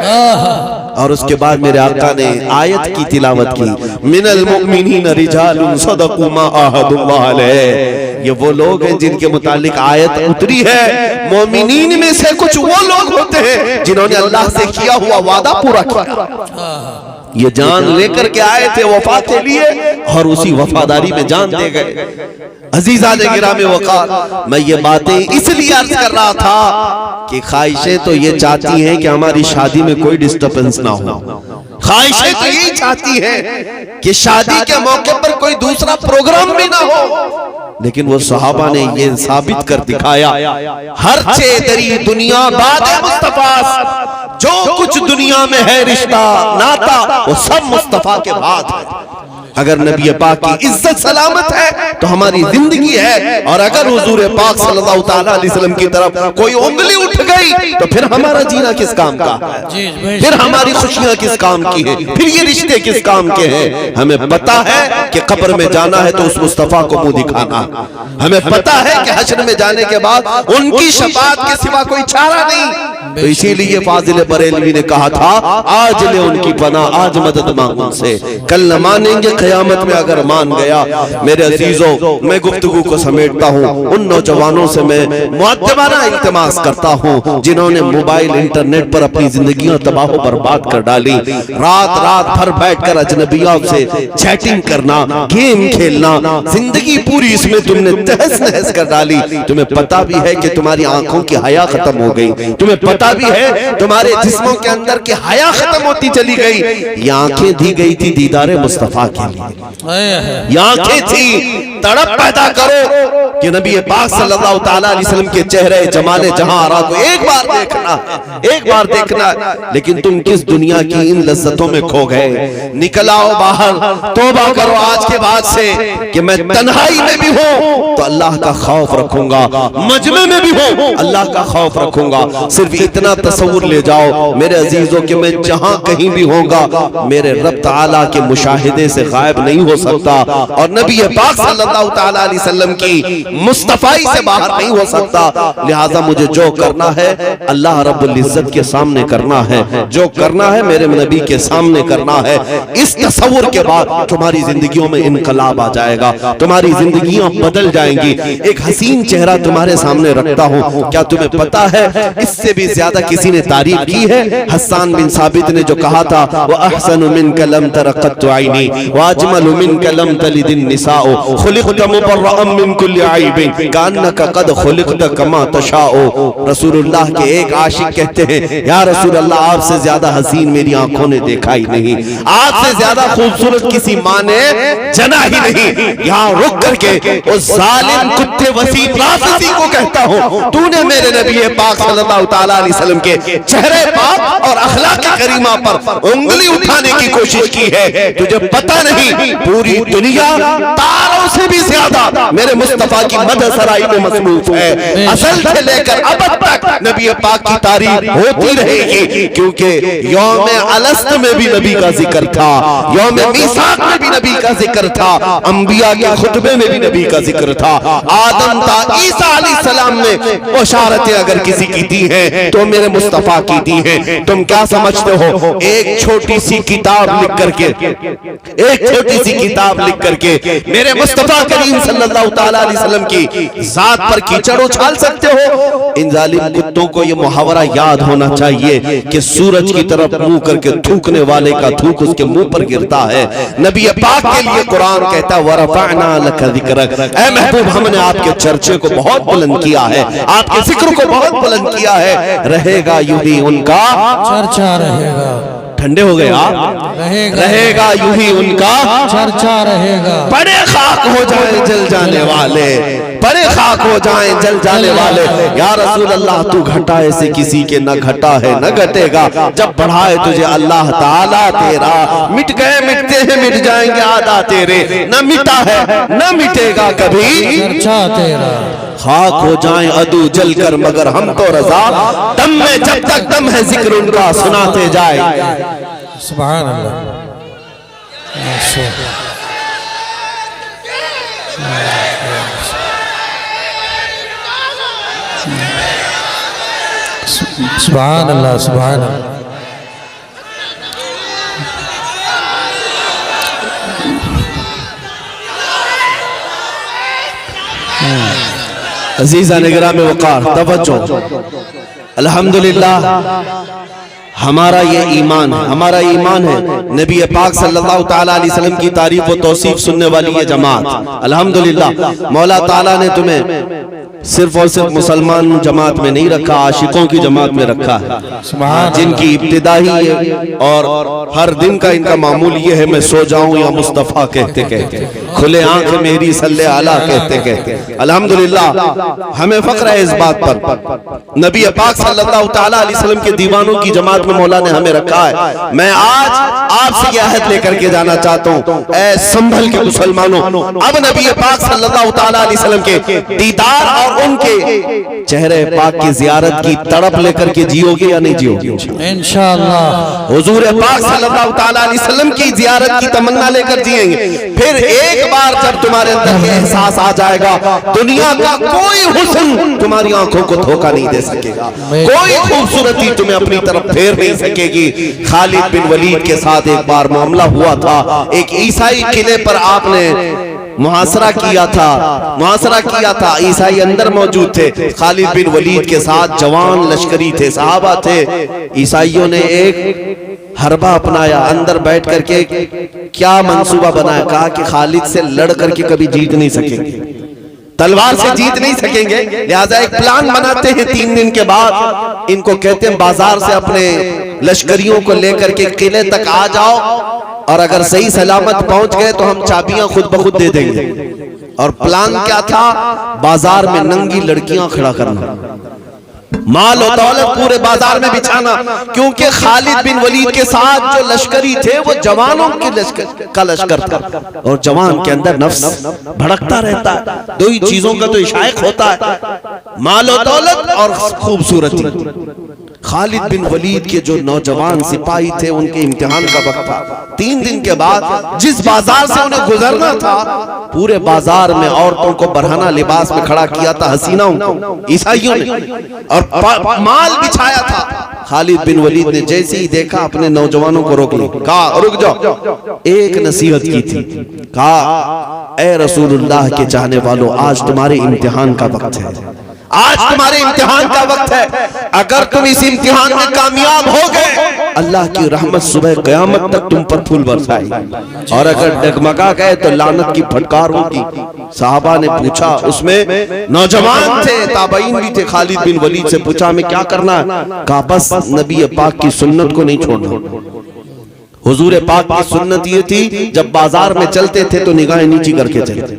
S1: और उसके बाद मेरे आका ने आयत की तिलावत की, मिनल मुमिनीन रिजालुन सदकू मा आहदुल्लाह अलैह। ये वो लोग हैं जिनके मुतालिक आयत उतरी है। मोमिनीन में से कुछ वो लोग होते हैं जिन्होंने अल्लाह से किया हुआ वादा पूरा किया। ये जान लेकर के आए थे वफा के लिए और उसी वफादारी में जान दे गए। अजीजा ने गिरामे वकार, मैं ये बातें इसलिए अर्ज कर रहा था कि ख्वाहिशें तो ये चाहती हैं कि हमारी शादी में कोई डिस्टर्बेंस ना हो। ख्वाहिशें तो यही चाहती हैं कि शादी के मौके पर कोई दूसरा प्रोग्राम भी ना हो। लेकिन वो सहाबा ने ये साबित कर दिखाया, हर चेदरी दुनिया बादे मुस्तफा, जो कुछ दुनिया में है रिश्ता नाता वो सब मुस्तफा के बाद है। अगर नबी पाक की इज्जत सलामत है तो हमारी जिंदगी है, और अगर हुजूर पाक सल्लल्लाहु तआला अलैहि वसल्लम की तरफ कोई उंगली उठ गई तो फिर हमारा जीना किस काम का है, फिर हमारी खुशियां किस काम की है, फिर ये रिश्ते किस काम के हैं। हमें पता है कि कब्र में जाना है तो उस मुस्तफा को मुंह दिखाना, हमें पता है कि हश्र में जाने के बाद उनकी शफाअत के सिवा कोई चारा नहीं। तो इसीलिए फाजिल बरेलवी ने कहा था, आज ले उनकी पनाह, आज मदद मांग उनसे, कल न मानेंगे क़यामत में अगर मान गया। मेरे अजीजों, मैं गुफ्तगू को समेटता हूँ, उन नौजवानों से मैं मुअद्दबाना इल्तिमास करता हूँ जिन्होंने मोबाइल इंटरनेट पर अपनी जिंदगियां तबाह बर्बाद कर डाली। रात रात भर बैठकर अजनबियों से चैटिंग करना, गेम खेलना, जिंदगी पूरी इसमें तुमने तहस नहस कर डाली। तुम्हें पता भी है कि तुम्हारी आंखों की हया खत्म हो गई, तुम्हें पता भी है तुम्हारे जिस्मों के अंदर की हया खत्म होती चली गई। ये आंखें दी गई थी दीदारे मुस्तफा के लिए, ये आंखें थी तड़प पैदा करो कि नबी पाक सल्लल्लाहु तआला अलैहि वसल्लम के चेहरे जमाले जहां आरा को एक बार देखना, एक बार देखना। लेकिन तुम किस दुनिया की इन लज्जतों में खो गए। निकल आओ बाहर, तौबा करो आज के बाद से कि मैं तन्हाई में भी हूं तो अल्लाह का खौफ रखूंगा, मजमे में भी हूं अल्लाह का खौफ रखूंगा। सिर्फ इतना तसव्वुर ले जाओ मेरे अजीजों कि मैं जहां कहीं भी होगा मेरे रब ताला के मुशाहिदे से गायब नहीं हो सकता, और नबी पाक सल्लल्लाहु तआला अलैहि वसल्लम की मुस्तफाई से बाहर नहीं हो सकता। लिहाजा मुझे जो करना है अल्लाह रब्बुल इज्जत के सामने करना है, जो करना है मेरे नबी के सामने करना है। इस तसव्वुर के बाद तुम्हारी जिंदगियों में इनकलाब आ जाएगा, तुम्हारी जिंदगियां बदल जाएंगी। एक हसीन चेहरा तुम्हारे सामने रखता हूं, क्या तुम्हें पता है इससे भी ज्यादा किसी ने तारीफ की है? हस्सान बिन साबित ने जो कहा था, वो अहसनु मिनका लम तरा क़त्तु ऐनी व अजमलु मिनका लम तलिदिन निसाउ खुलिक़त मुबर्रअन मिन कुल्लि ऐबिन कअन्नका क़द खुलिक़त कमा तशाउ। रसूलुल्लाह के एक आशिक कहते हैं, या रसूल अल्लाह आपसे ज्यादा हसीन मेरी आंखों ने देखा ही नहीं, आपसे ज्यादा खूबसूरत किसी माँ ने जना ही नहीं। यहाँ रुक करके उस जालिम कुत्ते वसीम राफिजी को कहता हूँ, तूने मेरे नबी पाक सल्लल्लाहु तआला अलैहि वसल्लम के चेहरे पाक और अखलाक करीमा पर उंगली उठाने की कोशिश की है। तुझे पता नहीं पूरी दुनिया तारों से भी ज्यादा मेरे मुस्तफा की मदद सराई में मसरूफ है। असल से लेकर अब तक नबी पाक की तारीफ होती रहेगी, क्योंकि यौम अलस्त में भी नबी का जिक्र था, यौम मीसाक में भी नबी का जिक्र था, अंबिया के खुतबे में भी नबी का जिक्र था। आदम था, ईसा अलैहिस्सलाम ने बशारतें अगर किसी की दी है तो मेरे मुस्तफा की दी है। तुम क्या समझते हो, एक छोटी सी किताब लिख करके, एक छोटी सी किताब लिख करके मेरे मुस्तफा करीम सल्लल्लाहु तआला अलैहि वसल्लम की जात पर कीचड़ उछाल सकते हो? इन जालिम कुत्तों को ये मुहावरा याद होना चाहिए कि सूरज की तरफ मुंह करके थूकने वाले का थूक उसके मुंह पर गिरता है। नबी पाक के लिए कुरान कहता है, वरफ़अना लका ज़िक्रक, ऐ महबूब हमने आपके चर्चे को बहुत बुलंद किया है, आपके जिक्र को बहुत बुलंद किया है। रहेगा यूं ही उनका
S2: चर्चा रहेगा,
S1: ठंडे हो गए आप, रहेगा यूं ही उनका
S2: चर्चा रहेगा।
S1: बड़े खाक हो जाए जल जाने वाले, बड़े खाक हो जाएं जल जाने वाले। या रसूल अल्लाह तू घटाए से किसी के न घटा है न घटेगा, जब बढ़ाए तुझे अल्लाह ताला तेरा, मिट गए मिटते हैं मिट जाएंगे आदा तेरे, न मिटा है न मिटेगा कभी
S2: चर्चा तेरा।
S1: खाक हो जाएं अदू जल कर मगर हम तो रजा, दम में जब तक दम है जिक्र उनका सुनाते जाए।
S2: सुभान अल्लाह। सुभान अल्लाह, सुभान अल्लाह।
S1: अजीज़ा निगरान में वक़ार तवज्जो, अल्हम्दुलिल्लाह हमारा ये ईमान है, हमारा ईमान है। नबी पाक सल्लल्लाहु ताला अलैहि वसल्लम की तारीफ व तौसीफ सुनने वाली ये जमात, अल्हम्दुलिल्लाह मौला ताला ने तुम्हें सिर्फ और सिर्फ मुसलमान जमात में नहीं रखा, आशिकों की जमात में रखा है, जिनकी इब्तिदा ही है और हर दिन का इनका मामूल ये है, मैं सो जाऊं या मुस्तफ़ा कहते कहते, खुले आंख मेरी सल्ले आला कहते कहते। अल्हम्दुलिल्लाह हमें फख्र है इस बात पर, नबी पाक सल्लल्लाहु ताला अलैहि वसल्लम के दीवानों की जमात में मौला ने हमें रखा है। मैं आज आपसे यह अहद लेकर के जाना चाहता हूँ, ऐ संभल के मुसलमानों, अब नबी पाक सल्लल्लाहु ताला अलैहि वसल्लम के दीदार और उनके चेहरे पाक की जियारत की तड़प लेकर के जियोगे या नहीं जियोगे?
S2: इंशाअल्लाह
S1: हुजूर पाक सल्लल्लाहु ताला अलैहि वसल्लम की जियारत की तमन्ना लेकर जिएंगे। फिर एक बार जब तुम्हारे अंदर ये एहसास आ जाएगा, दुनिया का कोई हुस्न तुम्हारी आंखों को धोखा नहीं दे सकेगा, कोई खूबसूरती तुम्हें अपनी तरफ फेर नहीं सकेगी। खालिद बिन वलीद के साथ एक बार मामला हुआ था, एक ईसाई किले पर आपने मुहासरा किया था, ईसाई अंदर मौजूद थे, खालिद बिन वलीद के साथ जवान लश्करी थे, सहाबा थे। ईसाइयों ने एक हरबा अपनाया, अंदर बैठ करके क्या मंसूबा बनाया, कहा कि खालिद से लड़ करके कभी जीत नहीं सकेंगे, तलवार से जीत नहीं सकेंगे, लिहाजा एक प्लान बनाते हैं। 3 दिन के बाद इनको कहते हैं बाजार से अपने लश्करियों को लेकर के किले तक आ जाओ, और अगर सही सलामत पहुंच गए तो हम चाबियां खुद ब खुद दे देंगे। और प्लान क्या था? बाजार में नंगी लड़कियां खड़ा करना, माल और दौलत पूरे बाजार में बिछाना, क्योंकि खालिद बिन वलीद के साथ जो लश्करी थे वो जवानों के लश्कर था, और जवान के अंदर नफ्स भड़कता रहता है, 2 ही चीजों का तो इशाक होता है, माल और दौलत और खूबसूरती। खालिद बिन वलीद के जो नौजवान सिपाही थे, उनके इम्तिहान का वक्त था। 3 दिन के बाद जिस बाजार से उन्हें गुजरना था, पूरे बाजार में औरतों को बरहना लिबास में खड़ा किया था, हसीनाओं को ईसाइयों ने, और माल बिछाया था। खालिद बिन वलीद ने जैसे ही देखा, अपने नौजवानों को रोक लिया, कहा रुक जाओ, एक नसीहत की थी, कहा ए रसूलुल्लाह के चाहने वालों, आज तुम्हारे इम्तिहान का वक्त है, आज तुम्हारे इम्तिहान का वक्त है। अगर तुम इस इम्तिहान में कामयाब हो गए, अल्लाह की रहमत सुबह क़यामत तक तुम पर फूल बरसाएगी, और अगर डगमगा गए तो लानत की फटकार होगी। साहबा ने पूछा, उसमें नौजवान थे, ताबईन भी थे, खालिद बिन वलीद से पूछा हमें क्या करना है? कहा बस नबी पाक की सुन्नत को नहीं छोड़ना। हुजूर पाक की सुन्नत ये थी, जब बाजार में चलते थे तो निगाहें नीची करके चलते,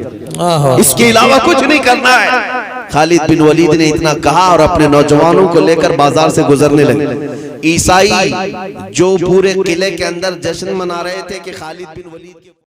S1: इसके अलावा कुछ नहीं करना है। खालिद बिन वलीद ने इतना कहा और अपने नौजवानों को लेकर बाजार से गुजरने लगे। ईसाई जो पूरे किले के अंदर जश्न मना रहे थे कि खालिद बिन वलीद